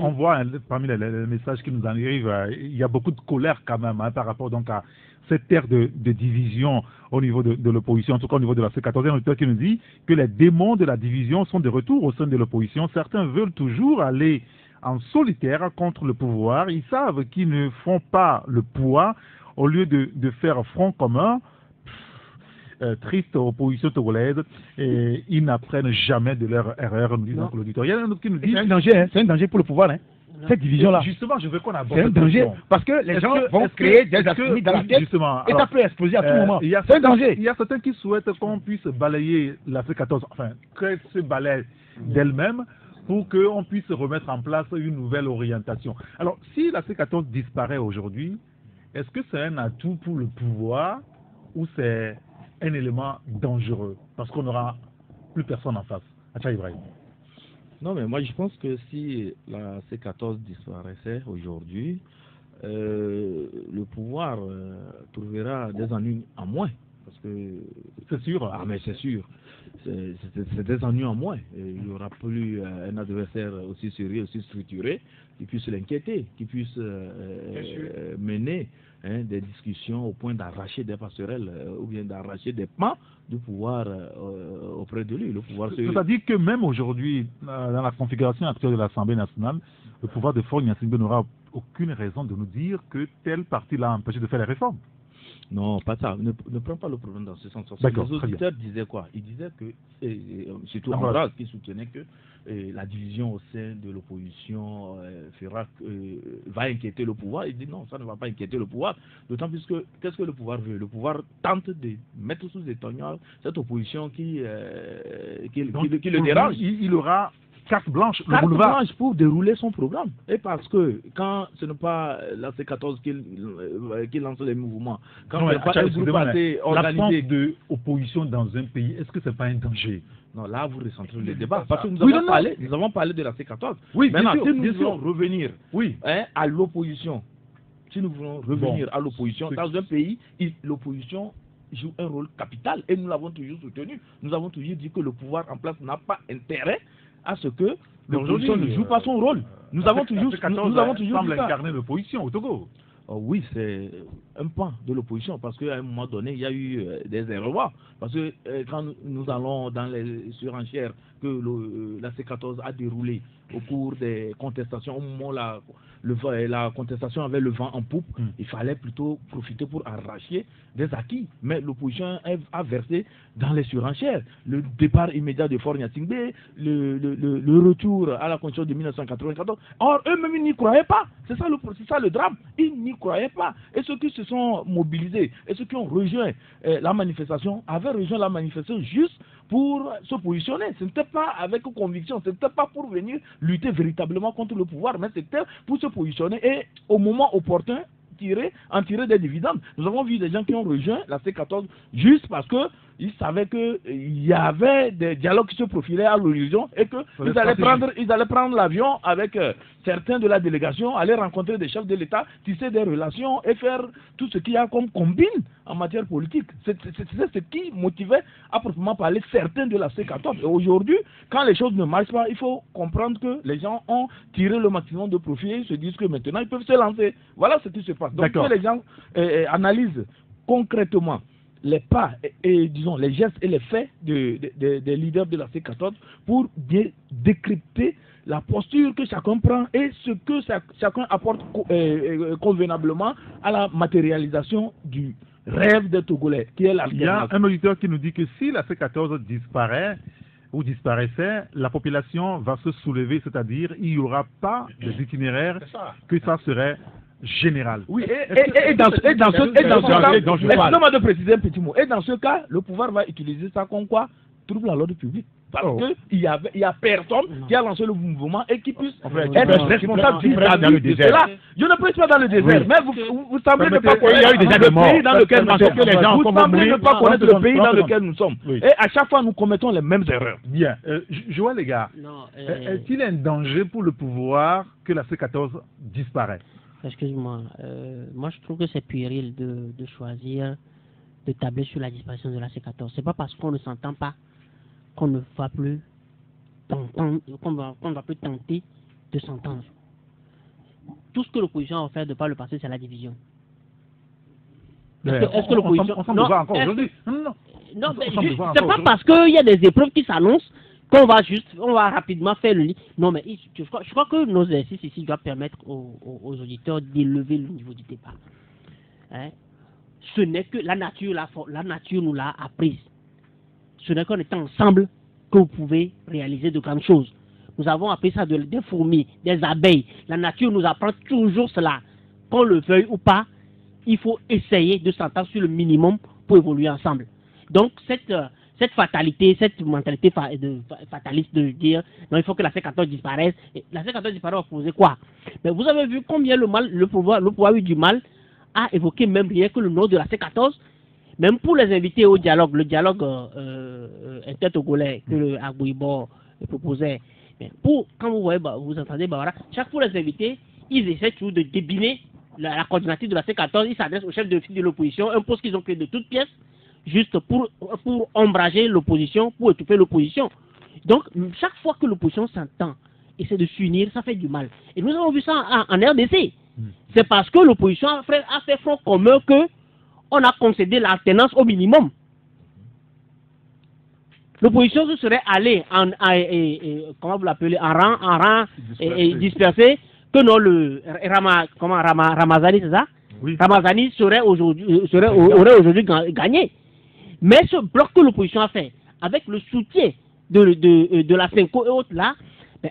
Speaker 2: on voit parmi les messages qui nous arrivent, il y a beaucoup de colère quand même par rapport donc à cette ère de division au niveau de l'opposition, en tout cas au niveau de la C14. Un auteur qui nous dit que les démons de la division sont de retour au sein de l'opposition. Certains veulent toujours aller en solitaire contre le pouvoir. Ils savent qu'ils ne font pas le poids au lieu de faire front commun. Triste opposition togolaise, et ils n'apprennent jamais de leur erreur, nous dit donc l'auditeur. Il y a un autre qui nous dit...
Speaker 5: C'est un danger, hein, c'est un danger pour le pouvoir, hein. Cette division-là.
Speaker 2: Justement, je veux qu'on aborde.
Speaker 5: C'est un danger, parce que les gens vont créer des aspects dans la tête, et ça peut exploser à tout moment. C'est un danger.
Speaker 2: Il y a certains qui souhaitent qu'on puisse balayer la C14, enfin, qu'elle se balaye d'elle-même, pour qu'on puisse remettre en place une nouvelle orientation. Alors, si la C14 disparaît aujourd'hui, est-ce que c'est un atout pour le pouvoir ou c'est un élément dangereux parce qu'on n'aura plus personne en face? Acha Ibrahim.
Speaker 6: Non, mais moi je pense que si la C14 disparaissait aujourd'hui, le pouvoir trouvera des ennuis en moins. Parce que
Speaker 2: c'est sûr.
Speaker 6: Ah, mais c'est sûr. C'est des ennuis en moins. Et il n'y aura plus un adversaire aussi sérieux, aussi structuré, qui puisse l'inquiéter, qui puisse mener des discussions au point d'arracher des passerelles ou bien d'arracher des pans du pouvoir auprès de lui. Le pouvoir
Speaker 2: C'est-à-dire que même aujourd'hui, dans la configuration actuelle de l'Assemblée nationale, le pouvoir de Faure Gnassingbé n'aura aucune raison de nous dire que tel parti l'a empêché de faire les réformes.
Speaker 6: Non, pas ça. Ne prends pas le problème dans ce sens. Les auditeurs disaient quoi? Ils disaient que, surtout Ambroise, qui soutenait que la division au sein de l'opposition va inquiéter le pouvoir. Il dit non, ça ne va pas inquiéter le pouvoir. D'autant plus que, qu'est-ce que le pouvoir veut? Le pouvoir tente de mettre sous étonnant cette opposition qui le dérange.
Speaker 2: Il aura carte blanche
Speaker 6: pour dérouler son programme. Et parce que quand ce n'est pas la C14 qui lance les mouvements, quand ce n'est pas un groupe assez organisé
Speaker 2: d'opposition dans un pays, est-ce que ce n'est pas un danger?
Speaker 6: Non, là vous recentrez le débat. Parce que nous avons parlé de la C14. Oui, maintenant, si nous voulons revenir à l'opposition, à l'opposition, dans un pays, l'opposition joue un rôle capital et nous l'avons toujours soutenu. Nous avons toujours dit que le pouvoir en place n'a pas intérêt à ce que l'opposition ne joue pas son rôle. Nous avons toujours dit ça.
Speaker 2: Incarner l'opposition au Togo.
Speaker 6: Oh oui, c'est un pan de l'opposition parce qu'à un moment donné, il y a eu des erreurs. Parce que quand nous allons dans les surenchères que la C14 a déroulé au cours des contestations, au moment où la contestation avait le vent en poupe, il fallait plutôt profiter pour arracher des acquis. Mais l'opposition a versé dans les surenchères. Le départ immédiat de Faure Gnassingbé, le retour à la Constitution de 1994. Or, eux-mêmes, ils n'y croyaient pas. C'est ça le drame. Ils n'y croyaient pas. Et ceux qui se sont mobilisés, et ceux qui ont rejoint la manifestation, avaient rejoint la manifestation juste pour se positionner. Ce n'était pas avec conviction, ce n'était pas pour venir lutter véritablement contre le pouvoir, mais c'était pour se positionner et au moment opportun, en tirer des dividendes. Nous avons vu des gens qui ont rejoint la C14 juste parce qu'ils savaient qu'il y avait des dialogues qui se profilaient à l'horizon et qu'ils allaient prendre l'avion avec certains de la délégation, aller rencontrer des chefs de l'État, tisser des relations et faire tout ce qu'il y a comme combine en matière politique. C'est ce qui motivait à proprement parler certains de la C14. Et aujourd'hui, quand les choses ne marchent pas, il faut comprendre que les gens ont tiré le maximum de profit et se disent que maintenant ils peuvent se lancer. Voilà ce qui se passe. Donc que les gens analysent concrètement les pas et disons les gestes et les faits des leaders de la C14 pour bien décrypter la posture que chacun prend et ce que chacun apporte convenablement à la matérialisation du rêve des Togolais, qui est l'alternance.
Speaker 2: Il y a un auditeur qui nous dit que si la C14 disparaît ou disparaissait, la population va se soulever, c'est-à-dire il n'y aura pas d'itinéraire, que ça serait général. Oui,
Speaker 6: et dans ce cas, excusez-moi de préciser un petit mot, et dans ce cas, le pouvoir va utiliser ça comme quoi? Trouble à l'ordre public. Parce qu'il y a personne qui a lancé le mouvement et qui puisse être responsable de cela. Je ne presse pas dans le désert, mais vous semblez ne pas connaître le pays dans lequel nous sommes. Vous semblez ne pas connaître le pays dans lequel nous sommes. Et à chaque fois, nous commettons les mêmes erreurs.
Speaker 2: Bien. Je vois les gars, est-il un danger pour le pouvoir que la C14 disparaît?
Speaker 4: Excuse-moi, moi je trouve que c'est puéril de choisir de tabler sur la disparition de la C14. C'est pas parce qu'on ne s'entend pas qu'on ne va plus qu'on va plus tenter de s'entendre. Tout ce que l'opposition a offert de par le passé, c'est la division. Est-ce que l'opposition...
Speaker 2: Non,
Speaker 4: c'est pas parce qu'il y a des épreuves qui s'annoncent qu'on va rapidement faire le lit. Non, mais je crois que nos exercices ici doivent permettre aux auditeurs d'élever le niveau du débat. Ce n'est que la nature nous l'a apprise. Ce n'est qu'en étant ensemble que vous pouvez réaliser de grandes choses. Nous avons appris ça des fourmis, des abeilles. La nature nous apprend toujours cela. Qu'on le veuille ou pas, il faut essayer de s'entendre sur le minimum pour évoluer ensemble. Donc, cette fatalité, cette mentalité fataliste de dire non, il faut que la C14 disparaisse. Et la C14 disparaît, vous posez quoi? Mais vous avez vu combien le pouvoir a eu du mal à évoquer même rien que le nom de la C14. Même pour les invités au dialogue, le dialogue intertogolais que le Agbouibo proposait. Mais quand vous voyez, vous entendez, chaque fois les invités, ils essaient toujours de débiner la coordinatrice de la C14, ils s'adressent au chef de file de l'opposition, un poste qu'ils ont créé de toutes pièces, juste pour ombrager l'opposition, pour étouffer l'opposition. Donc, chaque fois que l'opposition s'entend, essaie de s'unir, ça fait du mal. Et nous avons vu ça en RDC. C'est parce que l'opposition a fait front commun que on a concédé l'alternance au minimum. L'opposition se serait allée comment vous l'appelez, en rang et dispersée, que non, Ramazani, c'est ça? Oui. Ramazani aurait aujourd'hui gagné. Mais ce bloc que l'opposition a fait, avec le soutien de la FENCO et autres là,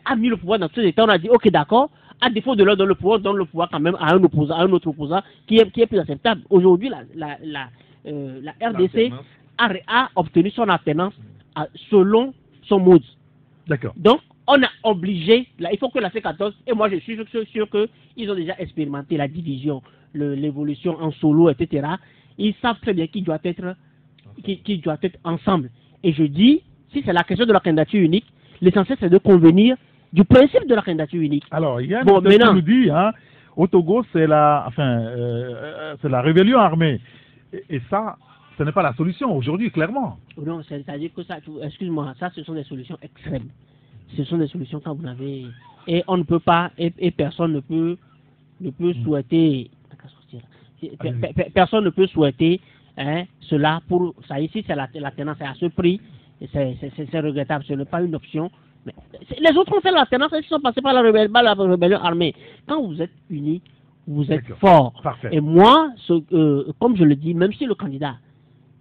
Speaker 4: a mis le pouvoir dans tous les états. On a dit, ok, d'accord, à défaut de leur donner le pouvoir quand même à un autre opposant qui est plus acceptable. Aujourd'hui, la RDC a obtenu son alternance selon son mode.
Speaker 2: D'accord.
Speaker 4: Donc, on a obligé, il faut que la C14, et moi je suis sûr qu'ils ont déjà expérimenté la division, l'évolution en solo, etc. Ils savent très bien qui doit être ensemble. Et je dis, si c'est la question de la candidature unique, l'essentiel c'est de convenir du principe de la candidature unique.
Speaker 2: Alors, il y a un qui nous dit, hein, au Togo, c'est la rébellion armée. Et ça, ce n'est pas la solution aujourd'hui, clairement.
Speaker 4: Non, c'est-à-dire que ça, excuse-moi, ça, ce sont des solutions extrêmes. Ce sont des solutions quand vous avez... Et on ne peut pas, et personne ne peut souhaiter... Personne ne peut souhaiter cela pour... Ça ici, c'est la tenance à ce prix. C'est regrettable, ce n'est pas une option. Mais les autres ont fait la tenance, ils sont passés par la rébellion armée. Quand vous êtes unis, vous êtes forts.
Speaker 2: Parfait.
Speaker 4: Et moi, comme je le dis, même si le candidat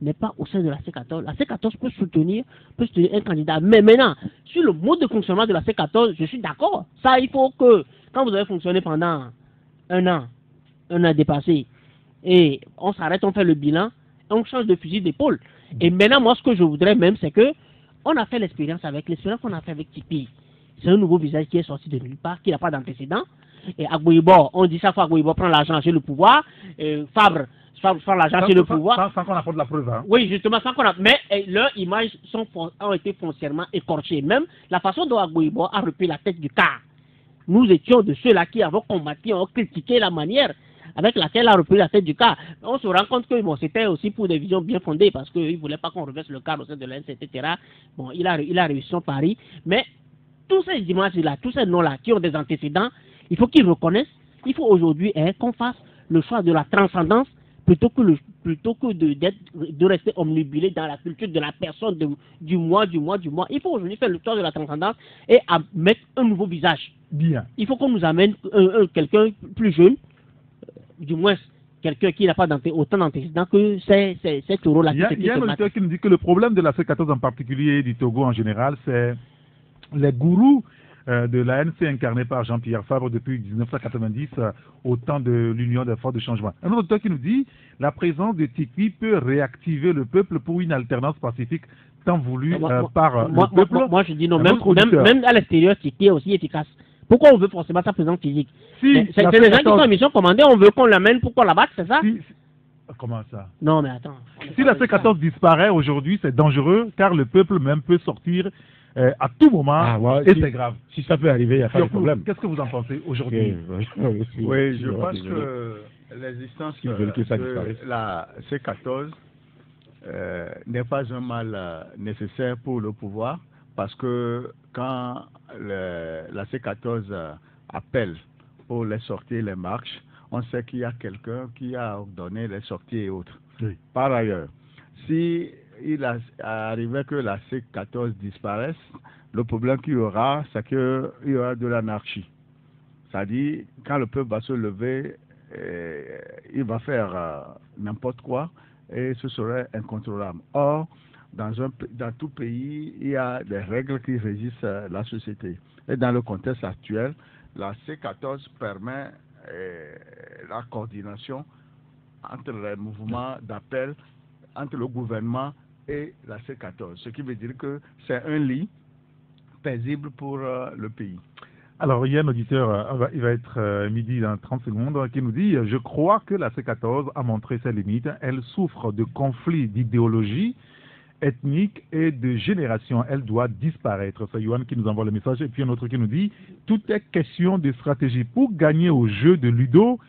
Speaker 4: n'est pas au sein de la C14, la C14 peut soutenir un candidat. Mais maintenant, sur le mode de fonctionnement de la C14, je suis d'accord. Ça, il faut que, quand vous avez fonctionné pendant un an dépassé, et on s'arrête, on fait le bilan, on change de fusil d'épaule. Et maintenant, moi, ce que je voudrais même, c'est que on a fait l'expérience qu'on a fait avec Tipeee. C'est un nouveau visage qui est sorti de nulle part, qui n'a pas d'antécédent. Et Agboïbo, on dit ça, fois Agboïbo prend l'argent chez le pouvoir, Fabre prend l'argent chez le pouvoir.
Speaker 2: Sans qu'on apporte la preuve. Hein.
Speaker 4: Oui, justement, sans qu'on a... Mais leurs images ont été foncièrement écorchées. Même la façon dont Agboïbo a repris la tête du cas. Nous étions de ceux-là qui avons combattu, ont critiqué la manière avec laquelle a repris la tête du cas. On se rend compte que c'était aussi pour des visions bien fondées, parce qu'il ne voulait pas qu'on reverse le cas au sein de l'ENS, etc. Bon, il a réussi son pari. Mais tous ces images-là, tous ces noms-là qui ont des antécédents, il faut qu'ils reconnaissent. Il faut aujourd'hui qu'on fasse le choix de la transcendance plutôt que de rester omnibulé dans la culture de la personne du mois. Il faut aujourd'hui faire le choix de la transcendance et mettre un nouveau visage.
Speaker 2: Bien.
Speaker 4: Il faut qu'on nous amène quelqu'un plus jeune, du moins quelqu'un qui n'a pas autant d'antécédents que ces taureaux-là.
Speaker 2: Il y a un auditeur qui nous dit que le problème de la C14 en particulier, du Togo en général, c'est les gourous de l'ANC incarné par Jean-Pierre Fabre depuis 1990 au temps de l'Union des forces de changement. Un autre auteur qui nous dit la présence de Tipeee peut réactiver le peuple pour une alternance pacifique tant voulue par le peuple.
Speaker 4: Moi je dis non, même à l'extérieur, Tipeee est aussi efficace. Pourquoi on veut forcément sa présence physique? C'est les gens qui sont en mission commandée, on veut qu'on l'amène pour qu'on la batte, c'est ça?
Speaker 2: Comment ça?
Speaker 4: Non mais attends.
Speaker 2: Si la C14 disparaît aujourd'hui, c'est dangereux car le peuple même peut sortir à tout moment et c'est grave.
Speaker 5: Si ça peut arriver, il n'y a pas de problème.
Speaker 2: Qu'est-ce que vous en pensez aujourd'hui?
Speaker 3: Oui, je pense que l'existence de la C14 n'est pas un mal nécessaire pour le pouvoir, parce que quand la C14 appelle pour les sorties et les marches, on sait qu'il y a quelqu'un qui a ordonné les sorties et autres. Oui. Par ailleurs, si il arrivait que la C14 disparaisse, le problème qu'il y aura, c'est qu'il y aura de l'anarchie. C'est-à-dire, quand le peuple va se lever, il va faire n'importe quoi et ce serait incontrôlable. Or, dans tout pays, il y a des règles qui régissent la société. Et dans le contexte actuel, la C14 permet la coordination entre les mouvements d'appel, entre le gouvernement et la C14. Ce qui veut dire que c'est un lit paisible pour le pays.
Speaker 2: Alors, il y a un auditeur, il va être midi dans 30 secondes, qui nous dit « Je crois que la C14 a montré ses limites. Elle souffre de conflits d'idéologie ethnique et de génération. Elle doit disparaître. » C'est Yohan qui nous envoie le message. Et puis un autre qui nous dit « Tout est question de stratégie. Pour gagner au jeu de Ludo,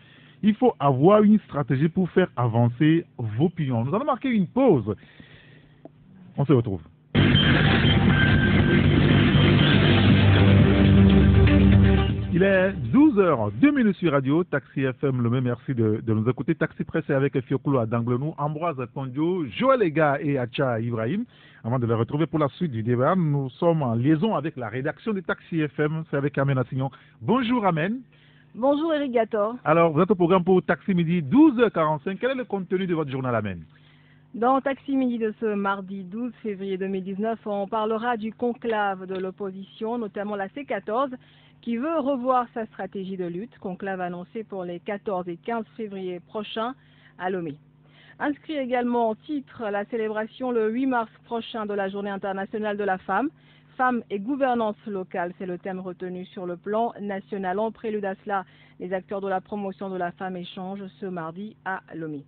Speaker 2: Il faut avoir une stratégie pour faire avancer vos opinions. Nous allons marquer une pause. On se retrouve. Il est 12h02 sur Radio, Taxi FM, le même merci de nous écouter. Taxi Presse avec Fiokoulo à Danglenou, Ambroise Kondio, Joël Ega et Acha Ibrahim. Avant de les retrouver pour la suite du débat, nous sommes en liaison avec la rédaction de Taxi FM, c'est avec Amen Assignon. Bonjour Amen.
Speaker 7: Bonjour Eric Gator.
Speaker 2: Alors, vous êtes au programme pour Taxi Midi, 12h45. Quel est le contenu de votre journal Amen?
Speaker 7: Dans Taxi Midi de ce mardi 12 février 2019, on parlera du conclave de l'opposition, notamment la C14, qui veut revoir sa stratégie de lutte, conclave annoncé pour les 14 et 15 février prochains à Lomé. Inscrit également en titre la célébration le 8 mars prochain de la Journée internationale de la femme. Femmes et gouvernance locale, c'est le thème retenu sur le plan national. En prélude à cela, les acteurs de la promotion de la femme échangent ce mardi à Lomé.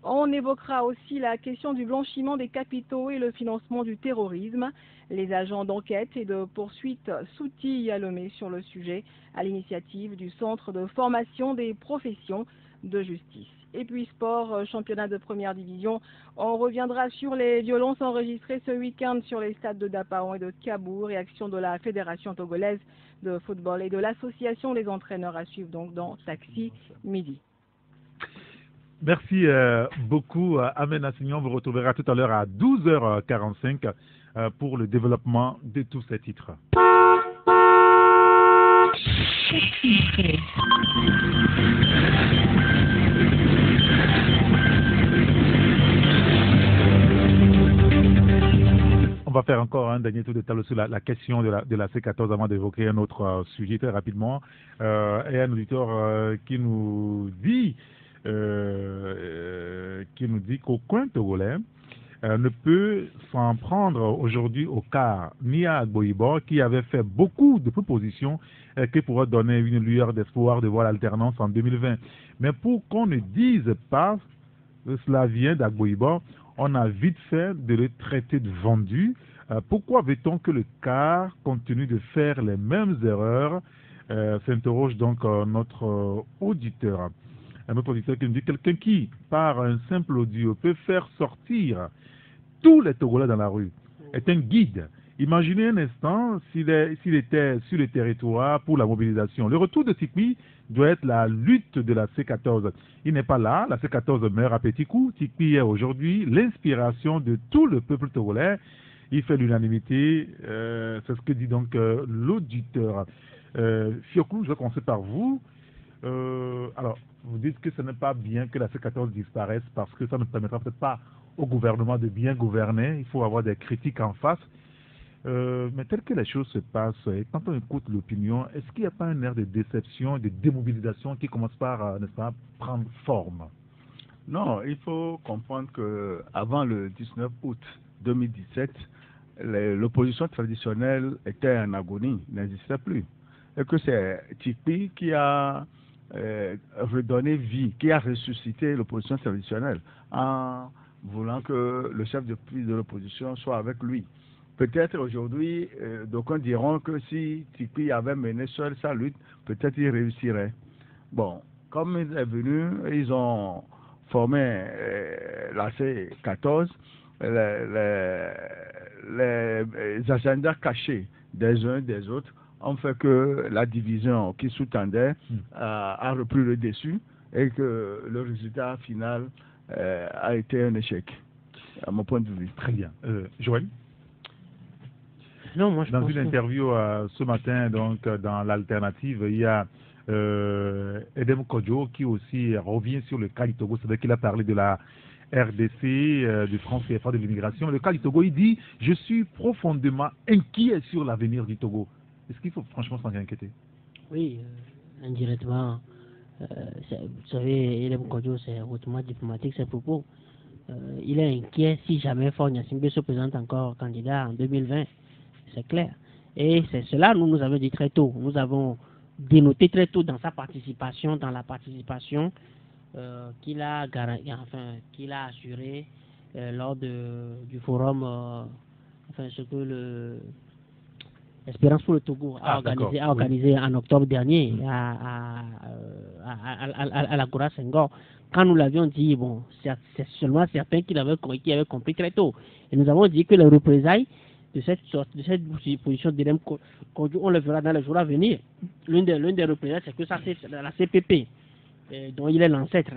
Speaker 7: On évoquera aussi la question du blanchiment des capitaux et le financement du terrorisme. Les agents d'enquête et de poursuite s'outillent à Lomé sur le sujet à l'initiative du Centre de formation des professions de justice. Et puis sport, championnat de première division, on reviendra sur les violences enregistrées ce week-end sur les stades de Dapaon et de Kabou, réaction de la Fédération togolaise de football et de l'association des entraîneurs à suivre donc dans Taxi Midi.
Speaker 2: Merci beaucoup Amen Assignon. Vous retrouverez tout à l'heure à 12h45 pour le développement de tous ces titres. On va faire encore un dernier tour de table sur la question de la C14 avant d'évoquer un autre sujet très rapidement. Et un auditeur qui nous dit qu'aucun Togolais ne peut s'en prendre aujourd'hui au cas ni à Agboïbor qui avait fait beaucoup de propositions qui pourraient donner une lueur d'espoir de voir l'alternance en 2020. Mais pour qu'on ne dise pas que cela vient d'Agboïbor, on a vite fait de le traiter de vendu. Pourquoi veut-on que le CAR continue de faire les mêmes erreurs? S'interroge donc notre auditeur. Un autre auditeur qui nous dit quelqu'un qui, par un simple audio, peut faire sortir tous les Togolais dans la rue, est un guide. Imaginez un instant s'il était sur le territoire pour la mobilisation. Le retour de Tikpi doit être la lutte de la C14. Il n'est pas là, la C14 meurt à petits coups. Tikpi est aujourd'hui l'inspiration de tout le peuple togolais. Il fait l'unanimité, c'est ce que dit donc l'auditeur. Fioclou, je vais commencer par vous. Alors, vous dites que ce n'est pas bien que la C14 disparaisse parce que ça ne permettra peut-être pas au gouvernement de bien gouverner. Il faut avoir des critiques en face. Mais tel que les choses se passent, et quand on écoute l'opinion, est-ce qu'il n'y a pas un air de déception et de démobilisation qui commence par, n'est-ce pas, prendre forme?
Speaker 3: Non, il faut comprendre qu'avant le 19 août 2017, l'opposition traditionnelle était en agonie, n'existait plus. Et que c'est Tikpi qui a redonné vie, qui a ressuscité l'opposition traditionnelle en voulant que le chef de l'opposition soit avec lui. Peut-être aujourd'hui, d'aucuns diront que si Tikpi avait mené seul sa lutte, peut-être il réussirait. Bon, comme il est venu, ils ont formé la C14, les agendas cachés des uns des autres ont fait que la division qui sous-tendait a repris le dessus et que le résultat final a été un échec, à mon point de vue.
Speaker 2: Très bien. Joël?
Speaker 4: Non, moi, je
Speaker 2: dans
Speaker 4: pense
Speaker 2: une interview ce matin, donc dans l'alternative, il y a Edem Kodjo qui aussi revient sur le cas du Togo. C'est vrai qu'il a parlé de la RDC, du franc CFA, de l'immigration. Le cas du Togo, il dit « Je suis profondément inquiet sur l'avenir du Togo ». Est-ce qu'il faut franchement s'en inquiéter?
Speaker 4: Oui, indirectement. Vous savez, Edem Kodjo, c'est hautement diplomatique, ses propos. Il est inquiet si jamais Faure Gnassingbé se présente encore candidat en 2020. C'est clair. Et c'est cela, nous avons dit très tôt. Nous avons dénoté très tôt dans sa participation, dans la participation qu'il a assurée lors du forum, ce que Espérance pour le Togo a organisé en octobre dernier à l'Agora Senghor. Quand nous l'avions dit, bon, c'est seulement certains qui avaient compris très tôt. Et nous avons dit que les représailles de cette position d'Irem Kodjo, on le verra dans les jours à venir. L'une des représailles, c'est que ça, c'est la CPP, dont il est l'ancêtre.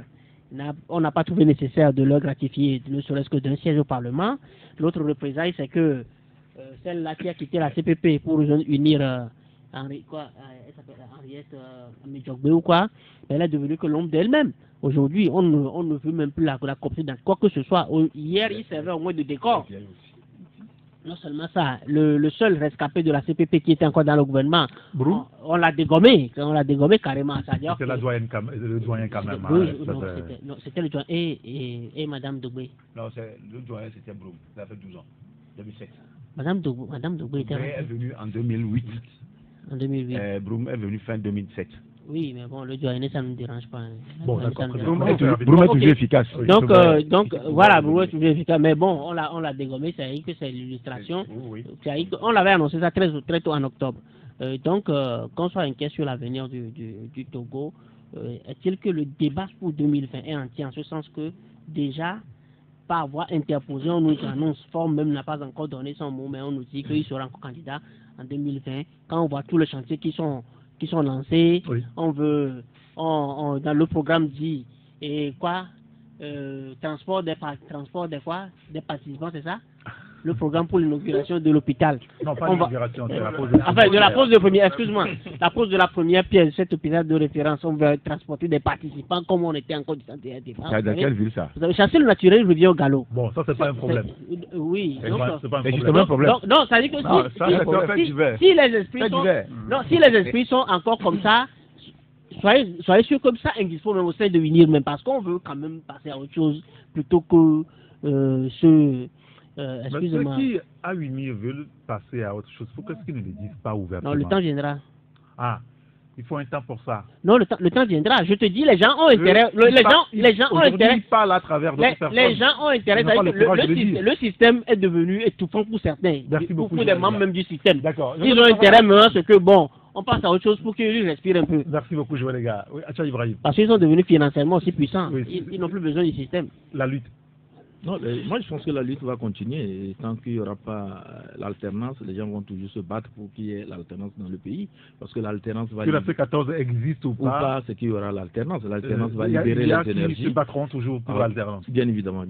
Speaker 4: On n'a pas trouvé nécessaire de leur gratifier, ne serait-ce que d'un siège au Parlement. L'autre représaille, c'est que celle-là qui a quitté la CPP pour unir Henriette Midjogbe ou quoi, elle est devenue que l'ombre d'elle-même. Aujourd'hui, on ne veut même plus la coopter dans quoi que ce soit. Hier, il servait au moins de décor. Non seulement ça, le seul rescapé de la CPP qui était encore dans le gouvernement, on l'a dégommé carrément.
Speaker 2: C'était le doyen quand même.
Speaker 4: Non, c'était le doyen et Madame Dogbé.
Speaker 5: Non, le doyen c'était Broum, ça fait 12 ans, 2007.
Speaker 4: Madame Dogbé
Speaker 5: est venue en 2008.
Speaker 4: En 2008.
Speaker 5: Broum est venu fin 2007.
Speaker 4: Oui, mais bon, le doyen, ça ne me dérange pas.
Speaker 5: Bon, d'accord. Broum est toujours efficace.
Speaker 4: Donc, voilà, Broum est toujours efficace. Mais bon, on l'a dégommé, ça a dit que c'est l'illustration. Oui. On l'avait annoncé ça très tôt en octobre. Donc, qu'on soit inquiet sur l'avenir du Togo, est-il que le débat pour 2020 est entier en ce sens que déjà, pas avoir interposé, on nous annonce, Forme même n'a pas encore donné son mot, mais on nous dit qu'il sera encore candidat en 2020. Quand on voit tous les chantiers qui sont lancés, oui. On veut, dans le programme dit, et quoi, transport des participants, c'est ça? Le programme pour l'inauguration de l'hôpital.
Speaker 2: Non, pas l'inauguration, c'est la pose
Speaker 4: la pose de la première pièce de cet hôpital de référence. On veut transporter des participants comme on était encore du santé et défense.
Speaker 5: Dans quelle ville ça?
Speaker 4: Vous avez chassé le naturel, revient au galop.
Speaker 2: Bon, ça c'est pas un problème.
Speaker 4: Oui.
Speaker 2: C'est pas
Speaker 5: un problème.
Speaker 4: Non, ça dit que si les esprits sont encore comme ça, soyez sûr comme ça, indispo même au sein de venir même, parce qu'on veut quand même passer à autre chose plutôt que excusez-moi.
Speaker 2: Mais ceux qui, à unir, veulent passer à autre chose, pourquoi est-ce qu'ils ne le disent pas ouvertement?
Speaker 4: Non, le temps viendra.
Speaker 2: Ah, il faut un temps pour ça.
Speaker 4: Non, le temps viendra. Je te dis, les gens ont intérêt. Les gens ont intérêt.
Speaker 2: Ils parlent à travers d'autres personnes.
Speaker 4: Les gens ont intérêt. Le système est devenu étouffant pour certains.
Speaker 2: Merci beaucoup.
Speaker 4: Pour des membres même du système.
Speaker 2: D'accord.
Speaker 4: Ils ont intérêt maintenant, c'est que bon, on passe à autre chose pour qu'ils respirent un peu.
Speaker 2: Merci beaucoup, Joël, les gars. Oui, Acha Ibrahim.
Speaker 4: Parce qu'ils sont devenus financièrement aussi puissants.
Speaker 2: Oui.
Speaker 4: Ils n'ont plus besoin du système.
Speaker 2: La lutte.
Speaker 6: Non, moi je pense que la lutte va continuer. Et tant qu'il n'y aura pas l'alternance, les gens vont toujours se battre pour qu'il y ait l'alternance dans le pays. Parce que l'alternance va...
Speaker 2: Que la C14 existe ou pas,
Speaker 6: c'est qu'il y aura l'alternance. L'alternance va libérer les énergies.
Speaker 2: Ils se battront toujours pour l'alternance.
Speaker 6: Bien évidemment.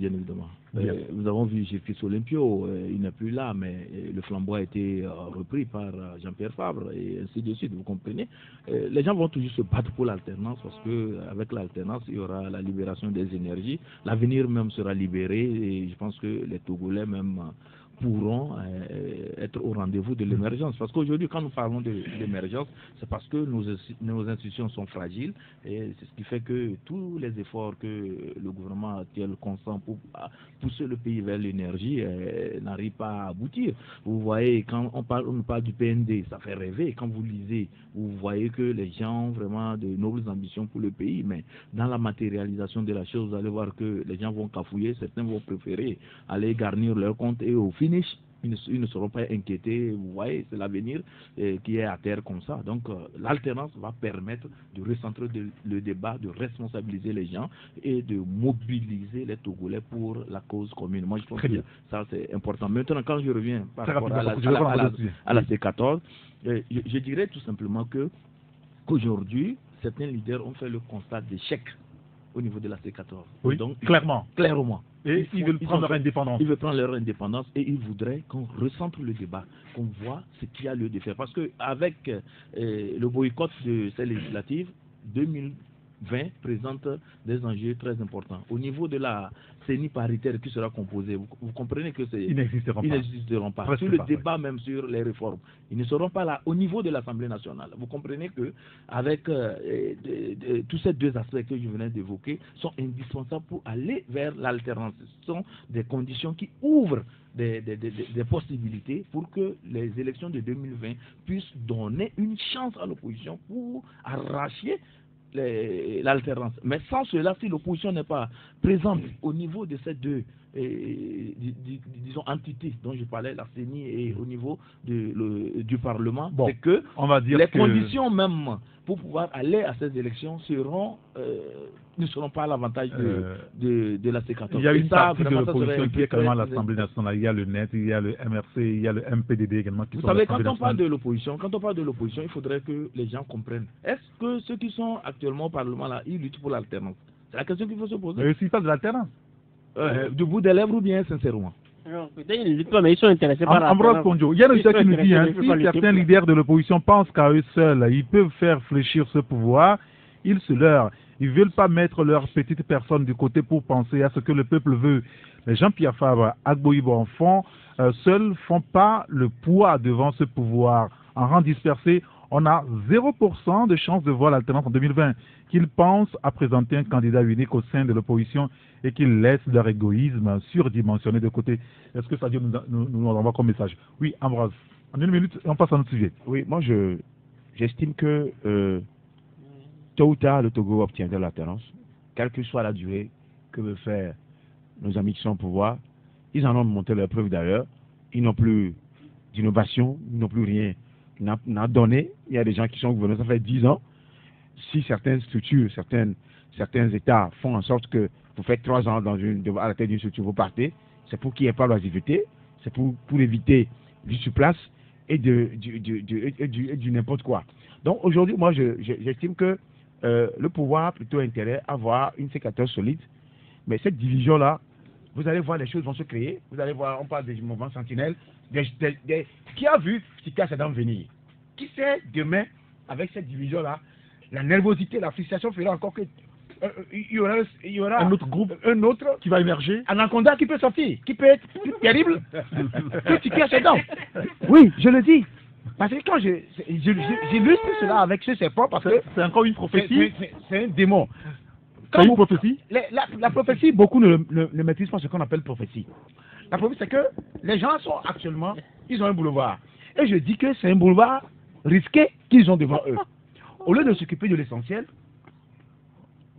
Speaker 6: Nous avons vu G. Olympio, il n'est plus là, mais le flambeau a été repris par Jean-Pierre Fabre et ainsi de suite, vous comprenez. Les gens vont toujours se battre pour l'alternance parce qu'avec l'alternance, il y aura la libération des énergies. L'avenir même sera libéré. Et je pense que les Togolais même pourront être au rendez-vous de l'émergence. Parce qu'aujourd'hui, quand nous parlons de l'émergence, c'est parce que nos institutions sont fragiles et c'est ce qui fait que tous les efforts que le gouvernement actuel consent pour pousser le pays vers l'énergie n'arrivent pas à aboutir. Vous voyez, quand on parle du PND, ça fait rêver. Quand vous lisez, vous voyez que les gens ont vraiment de nobles ambitions pour le pays, mais dans la matérialisation de la chose, vous allez voir que les gens vont cafouiller, certains vont préférer aller garnir leur compte et au finish, ils ne seront pas inquiétés. Vous voyez, c'est l'avenir qui est à terre comme ça. Donc l'alternance va permettre de recentrer le débat, de responsabiliser les gens et de mobiliser les Togolais pour la cause commune. Moi je pense que ça c'est important. Maintenant quand je reviens par rapport à la C14, je dirais tout simplement qu'aujourd'hui certains leaders ont fait le constat d'échec au niveau de la C14.
Speaker 2: Oui, donc clairement. Et ils veulent prendre leur indépendance.
Speaker 6: Ils veulent prendre leur indépendance et ils voudraient qu'on recentre le débat, qu'on voit ce qu'il y a lieu de faire. Parce qu'avec le boycott de ces législatives, 2020 présente des enjeux très importants. Au niveau de la CENI paritaire qui sera composée, vous comprenez que c'est...
Speaker 2: Ils n'existeront pas.
Speaker 6: Sur le débat même sur les réformes, ils ne seront pas là au niveau de l'Assemblée nationale. Vous comprenez que avec tous ces deux aspects que je venais d'évoquer sont indispensables pour aller vers l'alternance. Ce sont des conditions qui ouvrent des possibilités pour que les élections de 2020 puissent donner une chance à l'opposition pour arracher l'alternance. Mais sans cela, si l'opposition n'est pas présente au niveau de ces deux disons, entités dont je parlais, la CENI et au niveau du Parlement,
Speaker 2: Bon,
Speaker 6: c'est que
Speaker 2: on va dire
Speaker 6: les
Speaker 2: que...
Speaker 6: conditions même pour pouvoir aller à ces élections ne seront pas à l'avantage de la C14.
Speaker 2: Il y a une partie de
Speaker 6: vraiment,
Speaker 2: l'opposition qui est également à
Speaker 6: très
Speaker 2: l'Assemblée nationale. Il y a le NET, il y a le MRC, il y a le MPDD également qui
Speaker 6: Vous
Speaker 2: sont à
Speaker 6: savez,
Speaker 2: l'Assemblée
Speaker 6: quand on parle
Speaker 2: nationale.
Speaker 6: de l'opposition, il faudrait que les gens comprennent. Est-ce que ceux qui sont actuellement au Parlement là, ils luttent pour l'alternance? C'est la question qu'il faut se poser.
Speaker 2: Mais aussi pas de l'alternance.
Speaker 6: Du bout des lèvres ou bien sincèrement?
Speaker 4: Alors, peut-être ils ne luttent pas, mais ils sont intéressés par
Speaker 2: Ambroise Konjo, il y a un auditeur qui nous dit, hein, si certains leaders de l'opposition pensent qu'à eux seuls, ils peuvent faire fléchir ce pouvoir, ils se leurrent. Ils ne veulent pas mettre leur petite personne du côté pour penser à ce que le peuple veut. Les Jean-Pierre Fabre, Agboïbo en font, seuls font pas le poids devant ce pouvoir. En rang dispersé, on a 0% de chance de voir l'alternance en 2020. Qu'ils pensent à présenter un candidat unique au sein de l'opposition et qu'ils laissent leur égoïsme surdimensionné de côté. Est-ce que ça nous envoie comme message? Oui, Ambroise. En une minute, on passe à notre sujet.
Speaker 5: Oui, moi j'estime que tôt ou tard, le Togo obtiendra l'alternance, quelle que soit la durée que veulent faire nos amis qui sont au pouvoir. Ils en ont monté leur preuve d'ailleurs. Ils n'ont plus d'innovation, ils n'ont plus rien à donner. Il y a des gens qui sont gouvernés, ça fait 10 ans. Si certaines structures, certains États font en sorte que vous faites 3 ans à la tête d'une structure, vous partez, c'est pour qu'il n'y ait pas l'oisiveté, c'est pour éviter du sur place et du n'importe quoi. Donc aujourd'hui, moi j'estime que le pouvoir a plutôt intérêt à avoir une C14 solide, mais cette division-là, vous allez voir, les choses vont se créer. Vous allez voir, on parle des mouvements sentinelles. Qui a vu Tika Saddam venir? Qui sait demain, avec cette division-là, la nervosité, la frustration fera encore que il y aura
Speaker 2: un autre groupe qui va émerger.
Speaker 5: Anaconda qui peut sortir, qui peut être plus terrible que Tika Saddam. Oui, je le dis. Parce que quand j'illustre cela avec ce serpent, parce que
Speaker 2: c'est encore une prophétie.
Speaker 5: C'est un démon.
Speaker 2: C'est une prophétie?
Speaker 5: La prophétie, beaucoup ne maîtrisent pas ce qu'on appelle prophétie. La prophétie, c'est que les gens sont actuellement, ils ont un boulevard. Et je dis que c'est un boulevard risqué qu'ils ont devant eux. Au lieu de s'occuper de l'essentiel,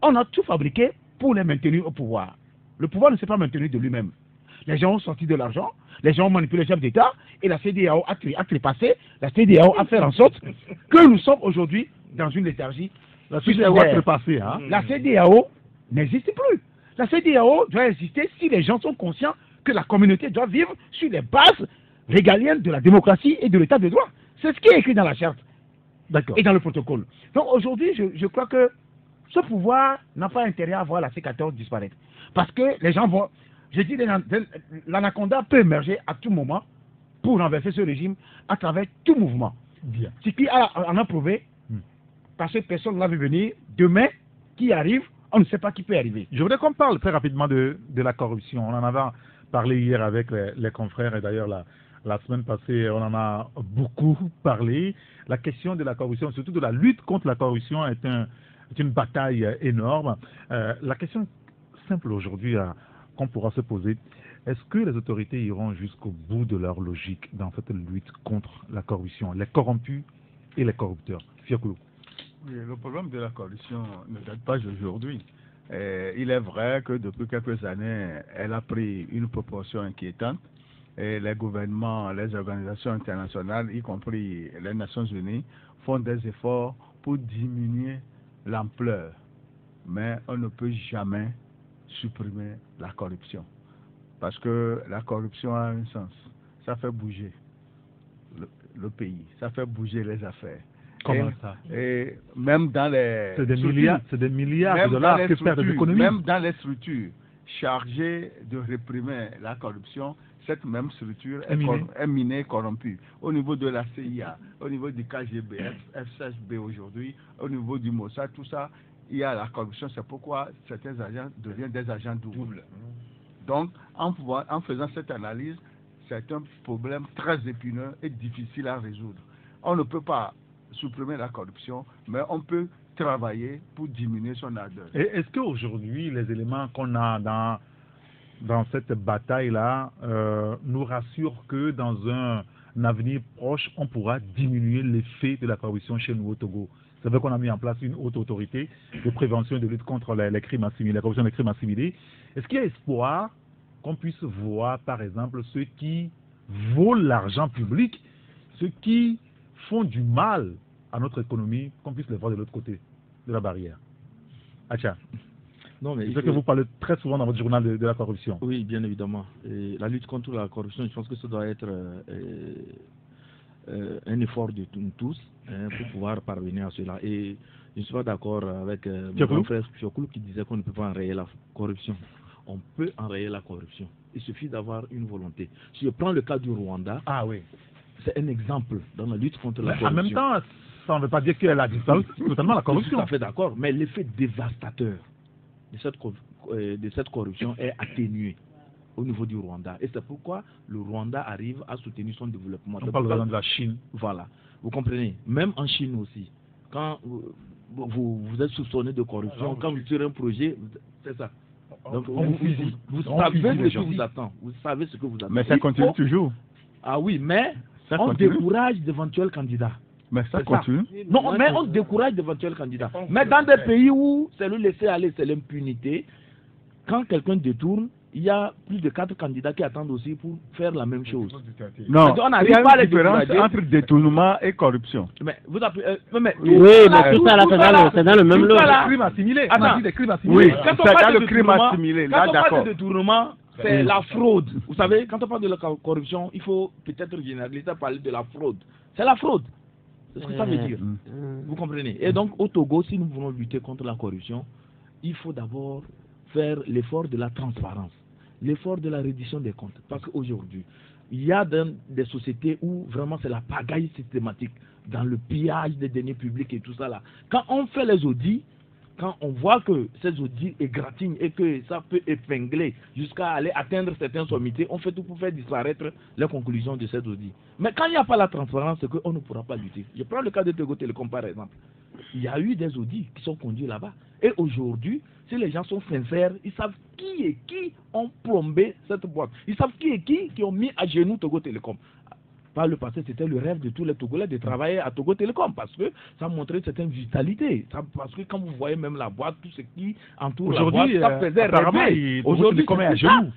Speaker 5: on a tout fabriqué pour les maintenir au pouvoir. Le pouvoir ne s'est pas maintenu de lui-même. Les gens ont sorti de l'argent, les gens ont manipulé les chefs d'État, et la CEDEAO a trépassé, la CEDEAO a fait en sorte que nous sommes aujourd'hui dans une léthargie.
Speaker 2: La CEDEAO a trépassé, hein?
Speaker 5: La CEDEAO n'existe plus. La CEDEAO doit exister si les gens sont conscients que la communauté doit vivre sur les bases régaliennes de la démocratie et de l'état de droit. C'est ce qui est écrit dans la charte et dans le protocole. Donc aujourd'hui, je crois que ce pouvoir n'a pas intérêt à voir la C14 disparaître. Parce que les gens vont... Je dis, l'anaconda peut émerger à tout moment pour renverser ce régime à travers tout mouvement.
Speaker 2: Bien.
Speaker 5: Ce qui en a prouvé, parce que personne ne l'a vu venir, demain, qui arrive, on ne sait pas qui peut arriver.
Speaker 2: Je voudrais qu'on parle très rapidement de la corruption. On en avait parlé hier avec les confrères et d'ailleurs la semaine passée, on en a beaucoup parlé. La question de la corruption, surtout de la lutte contre la corruption, est une bataille énorme. La question simple aujourd'hui qu'on pourra se poser, est-ce que les autorités iront jusqu'au bout de leur logique dans cette lutte contre la corruption, les corrompus et les corrupteurs? Fiakoulou.
Speaker 3: Oui, le problème de la corruption ne date pas d'aujourd'hui. Il est vrai que depuis quelques années, elle a pris une proportion inquiétante et les gouvernements, les organisations internationales, y compris les Nations Unies, font des efforts pour diminuer l'ampleur. Mais on ne peut jamais supprimer la corruption. Parce que la corruption a un sens. Ça fait bouger le pays, ça fait bouger les affaires.
Speaker 2: Comment ça?
Speaker 3: Et même dans les...
Speaker 2: C'est des milliards de dollars que perdent les économies.
Speaker 3: Même dans les structures chargées de réprimer la corruption, cette même structure est minée, corrompue. Au niveau de la CIA, au niveau du KGB, FSB aujourd'hui, au niveau du Mossad, tout ça, il y a la corruption. C'est pourquoi certains agents deviennent des agents doubles. Donc, en faisant cette analyse, c'est un problème très épineux et difficile à résoudre. On ne peut pas supprimer la corruption, mais on peut travailler pour diminuer son ardeur.
Speaker 2: Et est-ce qu'aujourd'hui, les éléments qu'on a dans cette bataille-là nous rassurent que dans un avenir proche, on pourra diminuer l'effet de la corruption chez nous au Togo? C'est vrai qu'on a mis en place une haute autorité de prévention et de lutte contre les crimes assimilés, la corruption des crimes assimilés. Est-ce qu'il y a espoir qu'on puisse voir, par exemple, ceux qui volent l'argent public, ceux qui font du mal à notre économie, qu'on puisse les voir de l'autre côté de la barrière. Acha.
Speaker 6: Non, mais
Speaker 2: je sais que vous parlez très souvent dans votre journal de la corruption.
Speaker 6: Oui, bien évidemment. Et la lutte contre la corruption, je pense que ça doit être un effort de tous pour pouvoir parvenir à cela. Et je ne suis pas d'accord avec mon grand frère Fiokoulou qui disait qu'on ne peut pas enrayer la corruption. On peut enrayer la corruption. Il suffit d'avoir une volonté. Si je prends le cas du Rwanda, c'est un exemple dans la lutte contre la corruption.
Speaker 2: En même temps, ça ne veut pas dire qu'elle a disparu totalement la corruption.
Speaker 6: Je suis tout à fait d'accord, mais l'effet dévastateur de cette corruption est atténué au niveau du Rwanda. Et c'est pourquoi le Rwanda arrive à soutenir son développement.
Speaker 2: On parle de la Chine.
Speaker 6: Voilà. Vous comprenez? Même en Chine aussi. Quand vous êtes soupçonné de corruption, quand vous tirez un projet, c'est ça. Donc, vous savez ce que vous attend. Vous savez ce que vous attend.
Speaker 3: Mais ça continue toujours.
Speaker 6: Ah oui, mais on décourage d'éventuels candidats.
Speaker 3: Mais ça continue.
Speaker 6: Non, mais on décourage d'éventuels candidats. Mais dans des pays où c'est le laisser aller, c'est l'impunité, quand quelqu'un détourne, il y a plus de 4 candidats qui attendent aussi pour faire la même chose.
Speaker 3: Non, il y a une différence entre détournement et corruption.
Speaker 6: Mais vous appelez,
Speaker 4: oui, mais tout ça là, c'est dans le même lot.
Speaker 2: Des crimes assimilés. On a dit des crimes assimilés.
Speaker 3: Oui, c'est dans le crime assimilé. Là, d'accord.
Speaker 6: Quand on parle de détournement, c'est la fraude. Vous savez, quand on parle de la corruption, il faut peut-être généraliser, parler de la fraude. C'est la fraude. C'est ce que ça veut dire. Vous comprenez? Et donc, au Togo, si nous voulons lutter contre la corruption, il faut d'abord faire l'effort de la transparence, l'effort de la reddition des comptes. Parce qu'aujourd'hui, il y a des sociétés où vraiment c'est la pagaille systématique, dans le pillage des deniers publics et tout ça là. Quand on fait les audits, quand on voit que ces audits égratignent et que ça peut épingler jusqu'à aller atteindre certaines sommités, on fait tout pour faire disparaître les conclusions de ces audits. Mais quand il n'y a pas la transparence, c'est qu'on ne pourra pas lutter. Je prends le cas de Togo Télécom par exemple. Il y a eu des audits qui sont conduits là-bas. Et aujourd'hui, si les gens sont sincères, ils savent qui et qui ont plombé cette boîte. Ils savent qui et qui ont mis à genoux Togo Télécom. Par le passé, c'était le rêve de tous les Togolais de travailler à Togo Télécom parce que ça montrait une certaine vitalité. Parce que quand vous voyez même la boîte, tout ce qui entoure la boîte, ça faisait rêver. Aujourd'hui, c'est à genoux.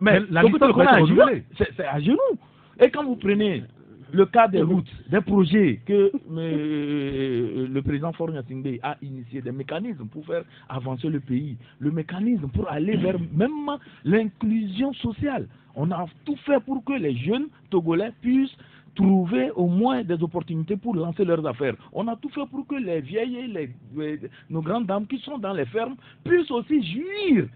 Speaker 6: Mais la Togo Télécom est à genoux. C'est à genoux. Et quand vous prenez le cas des routes, des projets que le président Faure Gnassingbé a initié, des mécanismes pour faire avancer le pays, le mécanisme pour aller vers même l'inclusion sociale. On a tout fait pour que les jeunes Togolais puissent trouver au moins des opportunités pour lancer leurs affaires. On a tout fait pour que les vieilles et nos grandes dames qui sont dans les fermes puissent aussi jouir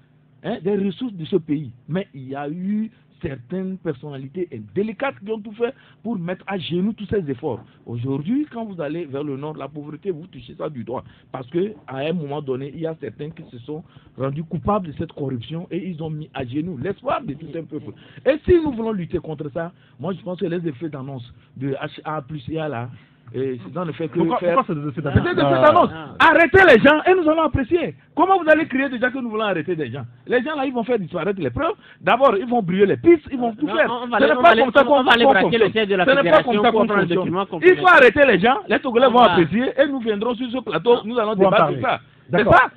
Speaker 6: des ressources de ce pays. Mais il y a eu certaines personnalités délicates qui ont tout fait pour mettre à genoux tous ces efforts. Aujourd'hui, quand vous allez vers le nord, la pauvreté, vous touchez ça du doigt. Parce qu'à un moment donné, il y a certains qui se sont rendus coupables de cette corruption et ils ont mis à genoux l'espoir de tout un peuple. Et si nous voulons lutter contre ça, moi je pense que les effets d'annonce de HA plus IA là, et c'est dans le fait que pourquoi c'est des effets d'annonce. Arrêtez les gens et nous allons apprécier. Comment vous allez crier déjà que nous voulons arrêter des gens? Les gens là, ils vont faire disparaître les preuves. D'abord, ils vont brûler les pistes, ils vont tout faire.
Speaker 4: On va aller braquer le siège de la fédération pour prendre le document.
Speaker 6: Il faut arrêter les gens, les Togolais vont apprécier et nous viendrons sur ce plateau, nous allons débattre de ça. C'est ça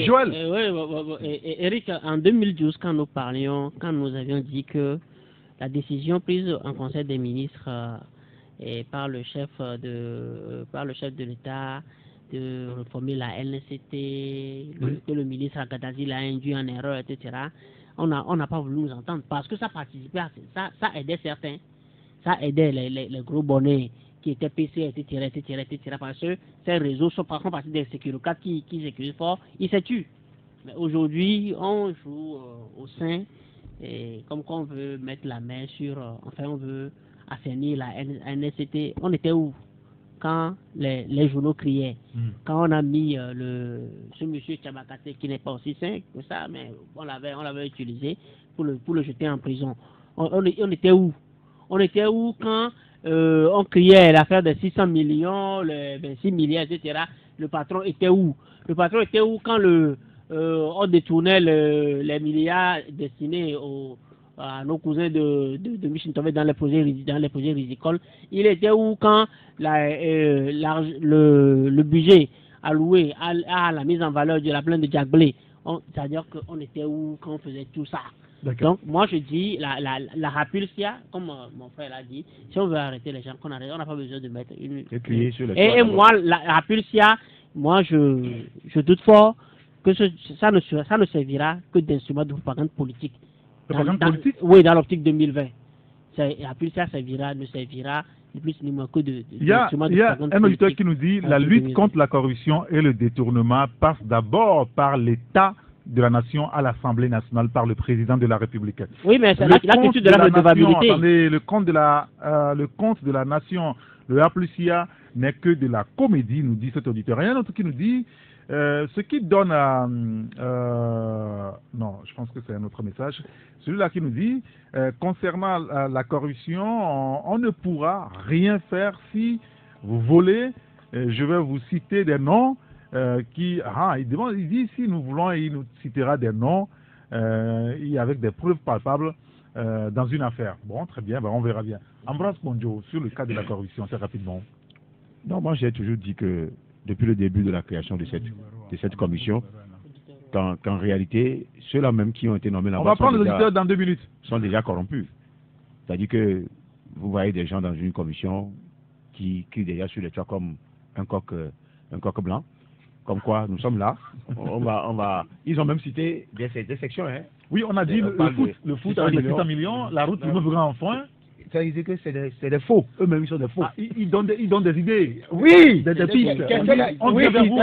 Speaker 6: Joël.
Speaker 4: Eric, en 2012, quand nous parlions, quand nous avions dit que la décision prise en Conseil des ministres et par le chef de l'État de reformer la LNCT, que le ministre Agadazzi l'a induit en erreur, etc. On n'a pas voulu nous entendre parce que ça participait à ça aidait certains, ça aidait les gros bonnets qui étaient PC, etc. Parce que ces réseaux sont par contre partis des sécurités qui sécurisent fort, ils se tuent. Mais aujourd'hui, on joue au sein et comme qu'on veut mettre la main sur, enfin on veut assainir la NSCT. On était où quand les journaux criaient, quand on a mis ce monsieur Tchabakate qui n'est pas aussi sain que ça, mais on l'avait utilisé pour le jeter en prison. On était où? On était où quand on criait l'affaire de 600 millions, les 26 milliards, etc. Le patron était où? Le patron était où quand on détournait les milliards destinés à nos cousins de Michintové dans les projets rizicoles? Il était où quand le budget alloué à la mise en valeur de la plaine de Djagblé? C'est-à-dire qu'on était où quand on faisait tout ça? Donc, moi, je dis, la rapulsia, comme mon frère l'a dit, si on veut arrêter les gens, qu'on arrête, on n'a pas besoin de mettre une... Et moi, la rapulsia, moi, je doute fort que ça ne servira que d'instrument de propagande politique.
Speaker 2: Propagande politique?
Speaker 4: Oui, dans l'optique 2020. La rapulsia ne servira ni plus ni moins que d'instrument de propagande politique.
Speaker 2: Il y a un auditeur qui nous dit la lutte contre la corruption et le détournement passe d'abord par l'État de la nation à l'Assemblée nationale par le président de la République.
Speaker 4: Oui, mais c'est l'attitude de la redevabilité.
Speaker 2: Attendez, le compte de la nation, le rapulsia n'est que de la comédie, nous dit cet auditeur. Il y a un autre qui nous dit ce qui donne à... non, je pense que c'est un autre message. Celui-là qui nous dit, concernant la corruption, on ne pourra rien faire si vous volez. Je vais vous citer des noms il dit si nous voulons, il nous citera des noms avec des preuves palpables dans une affaire. Bon, très bien, on verra bien. Ambroise Ponjo, sur le cas de la corruption, très rapidement.
Speaker 5: Non, moi j'ai toujours dit que depuis le début de la création de cette commission, qu'en réalité, ceux-là même qui ont été nommés là-bas...
Speaker 2: On va prendre l'auditeur dans 2 minutes.
Speaker 5: ...sont déjà corrompus. C'est-à-dire que vous voyez des gens dans une commission qui crient déjà sur les toits comme un coq blanc. Comme quoi, nous sommes là. Ils ont même cité des sections. Hein.
Speaker 2: Oui, on a dit le foot avec les 600 millions, la route en foin.
Speaker 5: Ça veut dire que c'est des faux. Eux-mêmes, ils sont des faux.
Speaker 2: Ah, ils donnent des idées.
Speaker 5: Oui,
Speaker 2: des pistes.
Speaker 5: On vient vers vous.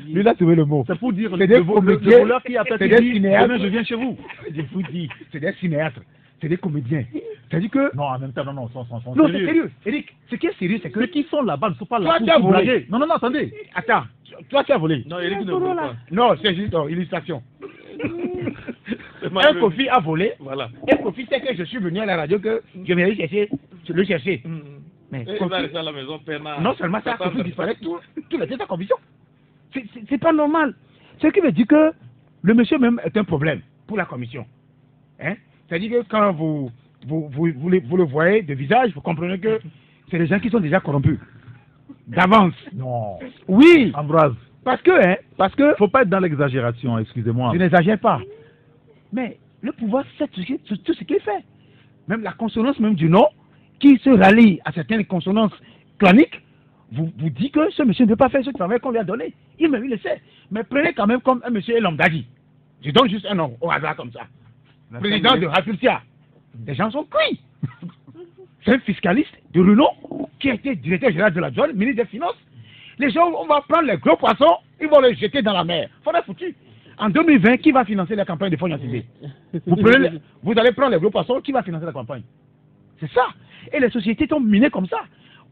Speaker 5: Lui, a trouvé le mot.
Speaker 2: C'est pour dire le voleur qui a peut-être dit, demain, je viens chez vous.
Speaker 5: Je vous dis, c'est des cinéastes. C'est des comédiens. C'est-à-dire que...
Speaker 2: Non, en même temps, non,
Speaker 5: non, c'est sérieux. Eric, ce qui est sérieux, c'est que...
Speaker 2: Ceux qui sont là-bas ne sont pas là
Speaker 5: pour
Speaker 2: blaguer. Non, attendez.
Speaker 5: Attends, toi tu as volé.
Speaker 6: Non, Eric ne vole pas.
Speaker 5: Non, c'est juste une illustration. Un Kofi a volé.
Speaker 6: Voilà.
Speaker 5: Un Kofi sait que je suis venu à la radio, que je vais le chercher.
Speaker 6: Mais il va rester à la maison, peinard.
Speaker 5: Non seulement ça, Kofi disparaît, tout le temps commission. C'est pas normal. Ce qui veut dire que le monsieur même est un problème pour la commission. Hein? C'est-à-dire que quand vous le voyez de visage, vous comprenez que c'est des gens qui sont déjà corrompus. D'avance.
Speaker 2: Non.
Speaker 5: Oui.
Speaker 2: Ambroise.
Speaker 5: Parce que...
Speaker 2: Faut pas être dans l'exagération, excusez-moi.
Speaker 5: Je n'exagère pas. Mais le pouvoir, c'est tout ce qu'il fait. Même la consonance même du nom, qui se rallie à certaines consonances claniques, vous dit que ce monsieur ne peut pas faire ce travail qu'on lui a donné. Il le sait. Mais prenez quand même comme un monsieur Lomdadi. Je donne juste un nom au hasard comme ça. Président de Rapulsia. Les gens sont cuits. C'est un fiscaliste de renom qui a été directeur général de la douane, ministre des Finances. Les gens, on va prendre les gros poissons, ils vont les jeter dans la mer. Faudrait foutu. En 2020, qui va financer la campagne de Fonds Yassibé? Vous allez prendre les gros poissons, qui va financer la campagne? C'est ça. Et les sociétés sont minées comme ça.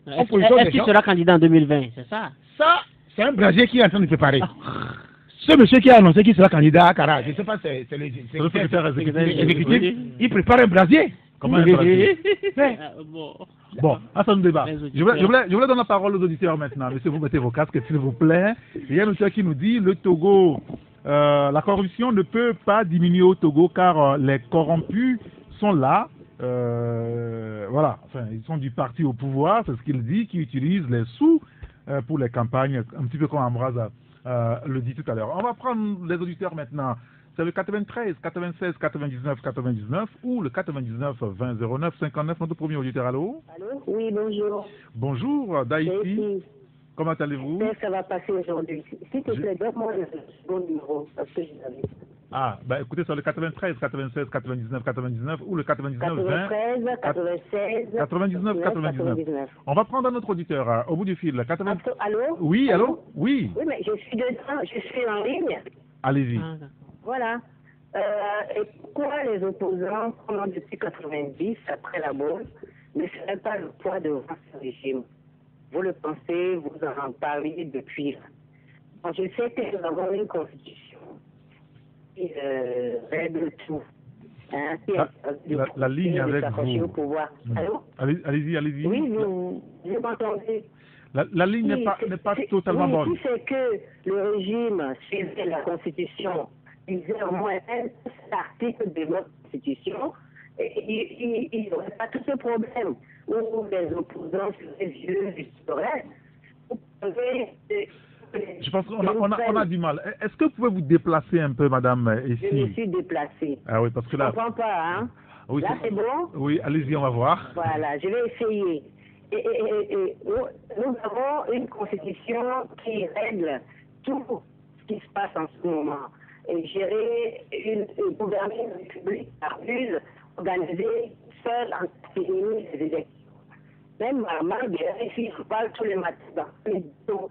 Speaker 4: Est-ce qu'il sera candidat en 2020? C'est ça?
Speaker 5: Ça, c'est un brasier qui est en train de préparer. Ce monsieur qui a annoncé qu'il sera candidat à Cara, je ne sais pas, c'est le secrétaire exécutif, il prépare un brasier.
Speaker 2: Comment un brasier? Bon, à son débat. Je voulais donner la parole aux auditeurs maintenant. Monsieur, vous mettez vos casques, s'il vous plaît. Il y a un auditeur qui nous dit, le Togo, la corruption ne peut pas diminuer au Togo car les corrompus sont là. Voilà, enfin, ils sont du parti au pouvoir, c'est ce qu'il dit, qui utilise les sous pour les campagnes, un petit peu comme Ambroise le dit tout à l'heure. On va prendre les auditeurs maintenant. C'est le 93, 96, 99, 99 ou le 99, 20, 09, 59. Notre premier auditeur, allô?
Speaker 8: Allô? Oui, bonjour.
Speaker 2: Bonjour, d'Haïti. Comment allez-vous?
Speaker 8: Ça va passer aujourd'hui. S'il te plaît, donne-moi le bon numéro, parce que je l'avais.
Speaker 2: Ah, bah écoutez, c'est le 93, 96, 99, 99 ou le 99, 20,
Speaker 8: 96,
Speaker 2: 99, 99. On va prendre un autre auditeur au bout du fil. 80...
Speaker 8: Allô?
Speaker 2: Oui, allô? Oui.
Speaker 8: Oui, mais je suis dedans, je suis en ligne.
Speaker 2: Allez-y.
Speaker 8: Voilà. Et pourquoi les opposants, pendant depuis 90, après la bourse, ne seraient pas le poids devant ce régime? Vous le pensez, vous en parlez depuis. Bon, je sais que nous avons une constitution qui règle tout. Hein,
Speaker 2: la ligne avec vous. Allez-y.
Speaker 8: Oui, vous m'entendez?
Speaker 2: La ligne n'est pas totalement bonne.
Speaker 8: Si c'est que le régime suivait la constitution, il disait au moins un article de notre constitution, il n'y aurait pas tout ce problème où les opposants seraient vieux, ils seraient. Vous pouvez
Speaker 2: Je pense qu'on a du mal. Est-ce que vous pouvez vous déplacer un peu, madame, ici?
Speaker 8: Je me suis déplacée.
Speaker 2: Ah oui, parce que là...
Speaker 8: Je ne comprends pas, hein?
Speaker 2: Oui,
Speaker 8: là, c'est bon?
Speaker 2: Oui, allez-y, on va voir.
Speaker 8: Voilà, je vais essayer. Et nous avons une constitution qui règle tout ce qui se passe en ce moment. Et gérer gouverner une république par bulle, organisée seule en catégorie des élections. Même Marc ici, je parle tous les matins dans les vidéos.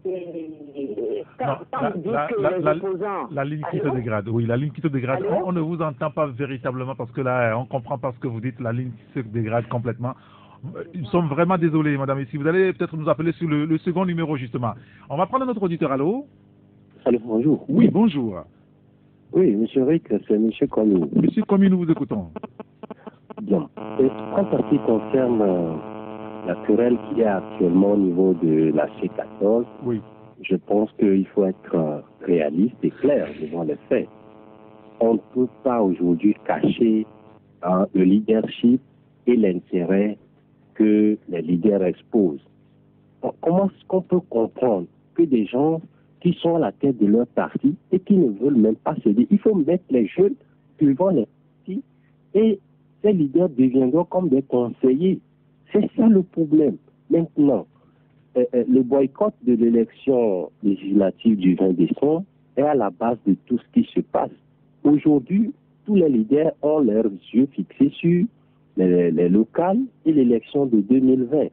Speaker 8: Et quand vous dites que les opposants...
Speaker 2: La ligne qui se dégrade, oui, la ligne qui se dégrade. On ne vous entend pas véritablement parce que là, on ne comprend pas ce que vous dites. La ligne qui se dégrade complètement. Nous sommes vraiment désolés, madame, ici. Vous allez peut-être nous appeler sur le second numéro, justement. On va prendre notre auditeur. Allô?
Speaker 9: Allô, bonjour.
Speaker 2: Oui, bonjour.
Speaker 9: Oui, monsieur Rick, c'est monsieur Comine.
Speaker 2: Monsieur Comine, nous vous écoutons.
Speaker 9: Bien. Et en ce qui concerne la querelle qu'il y a actuellement au niveau de la C14,
Speaker 2: oui.
Speaker 9: Je pense qu'il faut être réaliste et clair devant les faits. On ne peut pas aujourd'hui cacher le leadership et l'intérêt que les leaders exposent. Comment est-ce qu'on peut comprendre que des gens qui sont à la tête de leur parti et qui ne veulent même pas se dire, il faut mettre les jeunes devant les partis et ces leaders deviendront comme des conseillers. C'est ça le problème. Maintenant, le boycott de l'élection législative du 20 décembre est à la base de tout ce qui se passe. Aujourd'hui, tous les leaders ont leurs yeux fixés sur les locales et l'élection de 2020.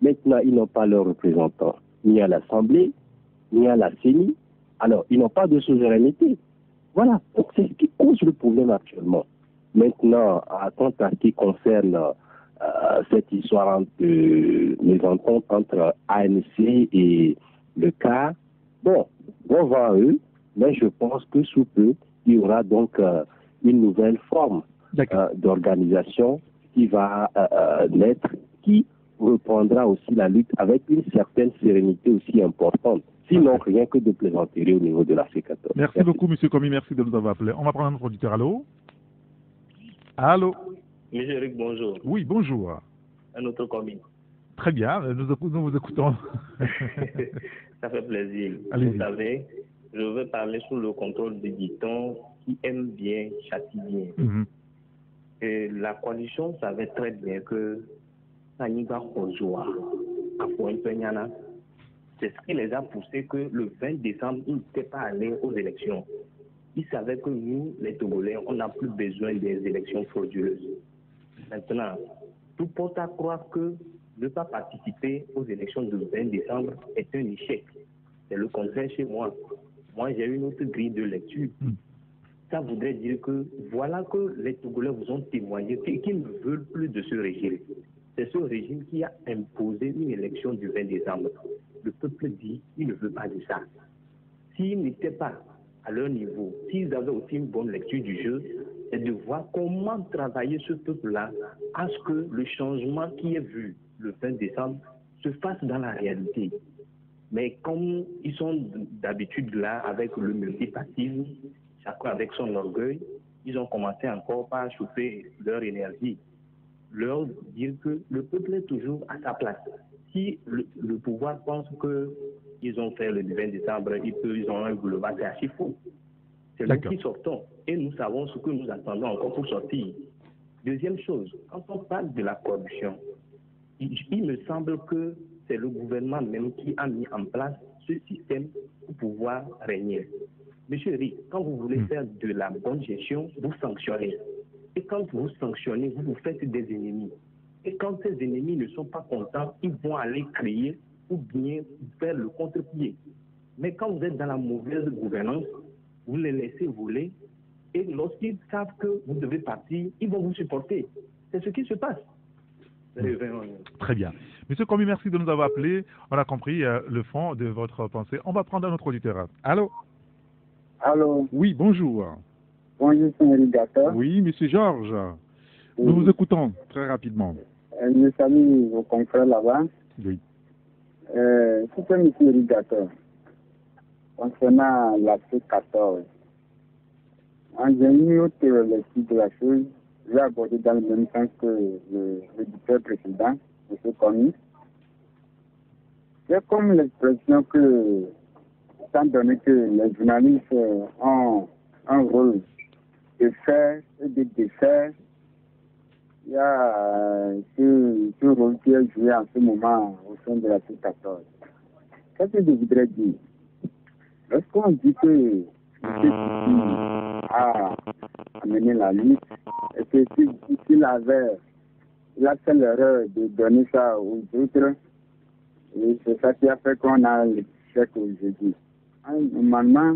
Speaker 9: Maintenant, ils n'ont pas leurs représentants, ni à l'Assemblée, ni à la CENI. Alors, ils n'ont pas de souveraineté. Voilà, donc c'est ce qui cause le problème actuellement. Maintenant, quant à ce qui concerne cette histoire de mésentente entre ANC et le CAR, bon, on va à eux, mais je pense que sous peu, il y aura donc une nouvelle forme d'organisation qui va naître, qui reprendra aussi la lutte avec une certaine sérénité aussi importante. Sinon, rien que de plaisanterie au niveau de la C14.
Speaker 2: Merci beaucoup, M. Commis, merci de nous avoir appelé. On va prendre notre auditeur. Allô? Allô?
Speaker 10: Monsieur Eric, bonjour.
Speaker 2: Oui, bonjour.
Speaker 10: Un autre commis.
Speaker 2: Très bien, nous vous écoutons.
Speaker 10: Ça fait plaisir. Vous savez, je veux parler sous le contrôle du dicton qui aime bien, châtie bien. Et la coalition savait très bien que Saniga Kojoa, à Pointe-Peñana, c'est ce qui les a poussés que le 20 décembre, ils n'étaient pas allés aux élections. Ils savaient que nous, les Togolais, on n'a plus besoin des élections frauduleuses. Maintenant, tout porte à croire que ne pas participer aux élections du 20 décembre est un échec. C'est le contraire chez moi. Moi, j'ai une autre grille de lecture. Ça voudrait dire que voilà que les Togolais vous ont témoigné qu'ils ne veulent plus de ce régime. C'est ce régime qui a imposé une élection du 20 décembre. Le peuple dit qu'il ne veut pas de ça. S'ils n'étaient pas à leur niveau, s'ils avaient aussi une bonne lecture du jeu, c'est de voir comment travailler ce peuple-là à ce que le changement qui est vu le 20 décembre se fasse dans la réalité. Mais comme ils sont d'habitude là avec le multipartisme, chacun avec son orgueil, ils ont commencé encore par chauffer leur énergie, leur dire que le peuple est toujours à sa place. Si le pouvoir pense qu'ils ont fait le 20 décembre, ils ont un boulevard, c'est archi faux. C'est nous qui sortons et nous savons ce que nous attendons encore pour sortir. Deuxième chose, quand on parle de la corruption, il me semble que c'est le gouvernement même qui a mis en place ce système pour pouvoir régner. Monsieur Rick, quand vous voulez faire de la bonne gestion, vous sanctionnez. Et quand vous sanctionnez, vous vous faites des ennemis. Et quand ces ennemis ne sont pas contents, ils vont aller créer ou bien faire le contre-pied. Mais quand vous êtes dans la mauvaise gouvernance, vous les laissez voler et lorsqu'ils savent que vous devez partir, ils vont vous supporter. C'est ce qui se passe.
Speaker 2: Très bien. Monsieur Commis, merci de nous avoir appelé. On a compris le fond de votre pensée. On va prendre un autre auditeur. Allô?
Speaker 11: Allô?
Speaker 2: Oui, bonjour.
Speaker 11: Bonjour, Seigneur Rigateur.
Speaker 2: Oui, monsieur Georges. Oui. Nous vous écoutons très rapidement.
Speaker 11: Mes amis, vos confrères là-bas.
Speaker 2: Oui.
Speaker 11: C'est monsieur Rigateur. Concernant la C14, j'ai une autre lecture de la chose. Je vais aborder dans le même sens que le directeur précédent, M. Commis. C'est comme l'expression que étant donné que les journalistes ont un rôle de faire et de défaire, il y a ce rôle qui est joué en ce moment au sein de la C14. Qu'est-ce que je voudrais dire? Lorsqu'on dit que M. Titi a amené la lutte, et que s'il a fait l'erreur de donner ça aux autres, et c'est ça qui a fait qu'on a l'échec aujourd'hui. Normalement,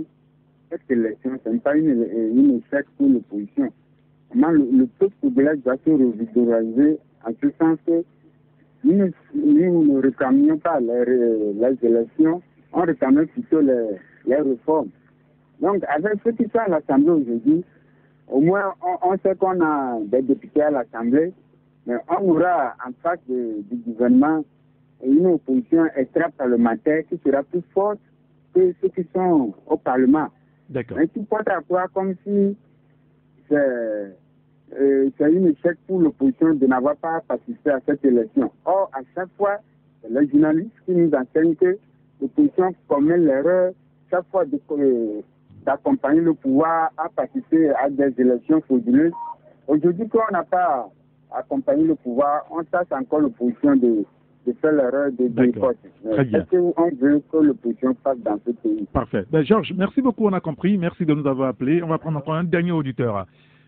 Speaker 11: cette élection, ce n'est pas une échec pour l'opposition. Le peuple congolais doit se revitaliser en ce sens que nous ne réclamions pas les élections, on réclamait plutôt les réformes. Donc, avec ce qui sont à l'Assemblée aujourd'hui, au moins on sait qu'on a des députés à l'Assemblée, mais on aura en face du gouvernement une opposition extra-parlementaire qui sera plus forte que ceux qui sont au Parlement.
Speaker 2: D'accord.
Speaker 11: Mais qui porte à croire comme si c'est une échec pour l'opposition de n'avoir pas participé à cette élection. Or, à chaque fois, c'est les journalistes qui nous enseignent que l'opposition commet l'erreur chaque fois d'accompagner le pouvoir à participer à des élections frauduleuses. Aujourd'hui, quand on n'a pas accompagné le pouvoir, on chasse encore l'opposition de faire l'erreur de déporter. Est-ce qu'on veut que l'opposition fasse dans ce pays?
Speaker 2: Parfait. Ben, Georges, merci beaucoup, on a compris. Merci de nous avoir appelés. On va prendre encore un dernier auditeur.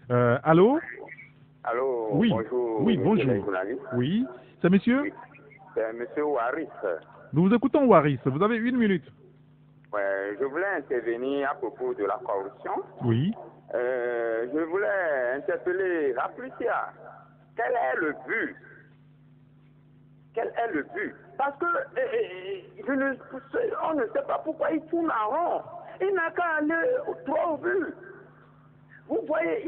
Speaker 2: Allô?
Speaker 12: Allô,
Speaker 2: oui.
Speaker 12: Bonjour.
Speaker 2: Oui, bonjour. Oui, c'est monsieur?
Speaker 12: Oui. C'est monsieur Waris.
Speaker 2: Nous vous écoutons, Waris. Vous avez 1 minute.
Speaker 12: Ouais, je voulais intervenir à propos de la corruption.
Speaker 2: Oui.
Speaker 12: Je voulais interpeller la Patricia. Quel est le but? Quel est le but? Parce que on ne sait pas pourquoi il tourne en rond. Il n'a qu'à aller droit au but. Vous voyez,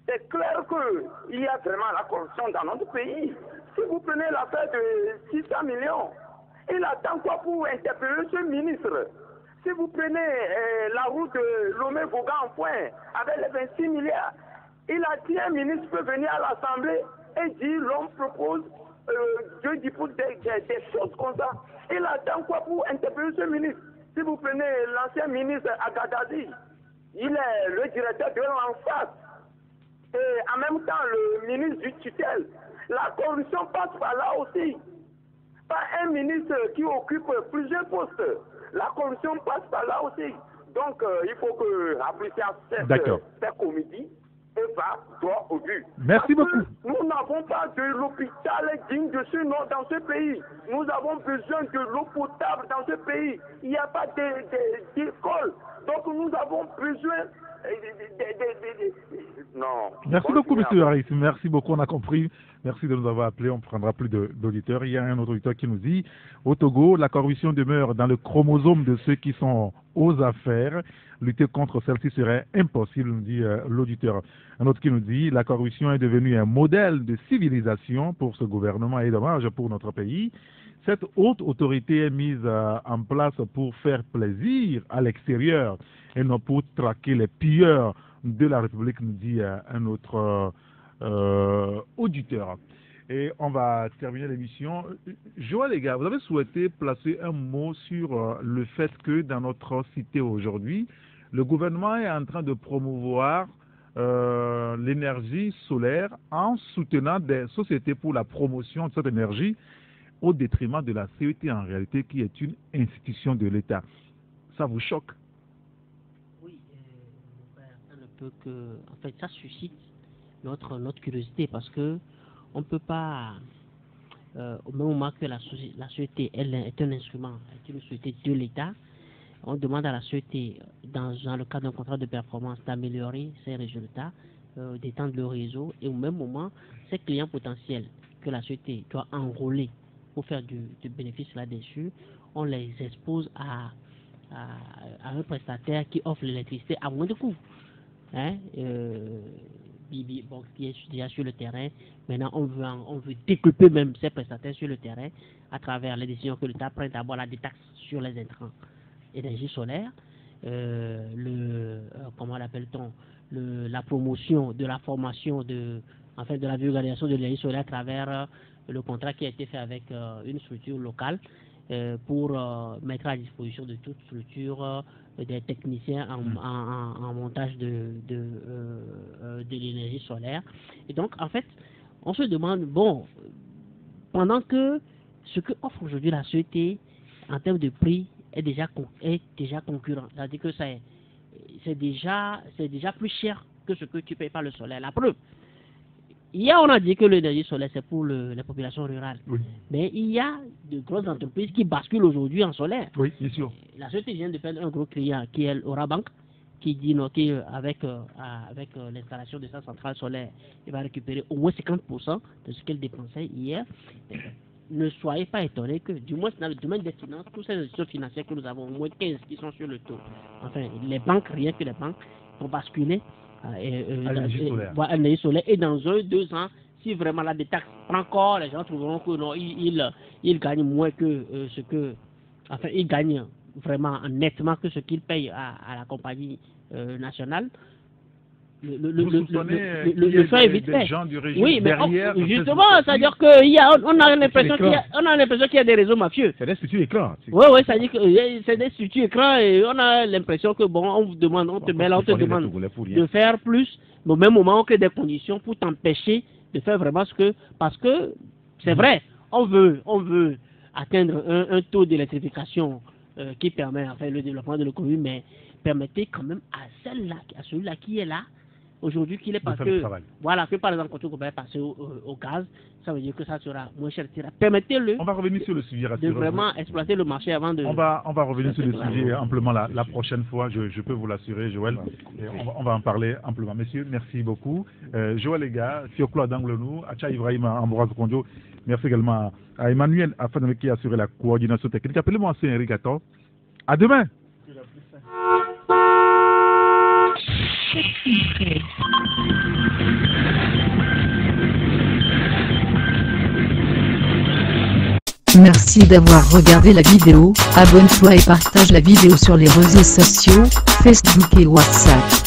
Speaker 12: c'est clair qu'il y a vraiment la corruption dans notre pays. Si vous prenez l'affaire de 600 millions, il attend quoi pour interpeller ce ministre? Si vous prenez la route de Lomé-Vaugan-en-Point avec les 26 milliards, il a dit un ministre peut venir à l'Assemblée et dire l'homme propose des choses comme ça. Il attend quoi pour interpeller ce ministre? Si vous prenez l'ancien ministre Agadadi, il est le directeur de l'enfance. Et en même temps, le ministre du tutelle. La corruption passe par là aussi. Pas un ministre qui occupe plusieurs postes. La corruption passe par là aussi. Donc, il faut que apprécier cette comédie et va droit au but.
Speaker 2: Merci beaucoup.
Speaker 12: Nous n'avons pas de l'hôpital digne de ce nom dans ce pays. Nous avons besoin de l'eau potable dans ce pays. Il n'y a pas d'école. Donc, nous avons besoin non.
Speaker 2: Merci beaucoup, M. Harris. Merci beaucoup, on a compris. Merci de nous avoir appelés. On ne prendra plus d'auditeurs. Il y a un autre auditeur qui nous dit au Togo, la corruption demeure dans le chromosome de ceux qui sont aux affaires. Lutter contre celle-ci serait impossible, nous dit l'auditeur. Un autre qui nous dit la corruption est devenue un modèle de civilisation pour ce gouvernement et dommage pour notre pays. Cette haute autorité est mise en place pour faire plaisir à l'extérieur et non pour traquer les pilleurs de la République, nous dit un autre auditeur. Et on va terminer l'émission. Joël, les gars, vous avez souhaité placer un mot sur le fait que dans notre cité aujourd'hui, le gouvernement est en train de promouvoir l'énergie solaire en soutenant des sociétés pour la promotion de cette énergie au détriment de la CET en réalité qui est une institution de l'État. Ça vous choque?
Speaker 4: Oui, ça ne peut que... En fait, ça suscite notre curiosité parce que on ne peut pas, au même moment que la société elle est un instrument, est une société de l'État, on demande à la société, dans le cadre d'un contrat de performance, d'améliorer ses résultats, d'étendre le réseau, et au même moment, ces clients potentiels que la société doit enrôler pour faire du bénéfice là-dessus, on les expose à un prestataire qui offre l'électricité à moins de coûts. Hein, qui est déjà sur le terrain. Maintenant, on veut développer même ces prestataires sur le terrain à travers les décisions que l'État prend, d'abord la détaxe sur les intrants énergie solaire, comment l'appelle-t-on, la promotion de la formation de la vulgarisation de l'énergie solaire à travers le contrat qui a été fait avec une structure locale pour mettre à disposition de toute structure des techniciens en montage de l'énergie solaire. Et donc, en fait, on se demande, bon, pendant que ce que offre aujourd'hui la société en termes de prix est déjà concurrent, c'est-à-dire que c'est déjà plus cher que ce que tu payes par le solaire. La preuve, hier on a dit que l'énergie solaire c'est pour les populations rurales, oui. Mais il y a de grosses entreprises qui basculent aujourd'hui en solaire.
Speaker 2: Oui, bien sûr.
Speaker 4: La société vient de perdre un gros client qui est Orabank, qui dit non, avec l'installation de sa centrale solaire, il va récupérer au moins 50% de ce qu'elle dépensait hier. Ne soyez pas étonnés que, du moins dans le domaine des finances, toutes ces institutions financières que nous avons, au moins 15 qui sont sur le taux. Enfin, les banques, rien que les banques, vont basculer à l'énergie solaire. Et dans 1-2 ans, si vraiment la détaxe prend corps, les gens trouveront que non, ils gagnent moins que ce que... Enfin, ils gagnent vraiment nettement que ce qu'ils payent à la compagnie nationale. Le choix est vite fait. Oui, mais justement, c'est-à-dire qu'on a l'impression qu'il y a des réseaux mafieux.
Speaker 2: C'est des structures écrans.
Speaker 4: Oui, c'est-à-dire que c'est des structures écrans et on a l'impression que bon, on vous demande, on te demande de faire plus, mais au même moment on crée des conditions pour t'empêcher de faire vraiment ce que, parce que c'est vrai, on veut atteindre un taux d'électrification qui permet enfin le développement de l'économie, mais permettez quand même à celui-là qui est là aujourd'hui, qu'il est passé, voilà, que par exemple quand on va passer au gaz, ça veut dire que ça sera moins cher. Permettez-le.
Speaker 2: On va revenir sur le sujet
Speaker 4: de vraiment exploiter le marché avant de.
Speaker 2: On va revenir sur le sujet amplement la prochaine fois. Je peux vous l'assurer, Joël. On va en parler amplement. Messieurs, merci beaucoup. Joël les gars, Fioklo Adanglenou, Acha Ibrahim Ambroise Konjo. Merci également à Emmanuel Afan qui a assuré la coordination technique. Appelez-moi Henri Gator. À demain.
Speaker 1: Merci d'avoir regardé la vidéo, abonne-toi et partage la vidéo sur les réseaux sociaux, Facebook et WhatsApp.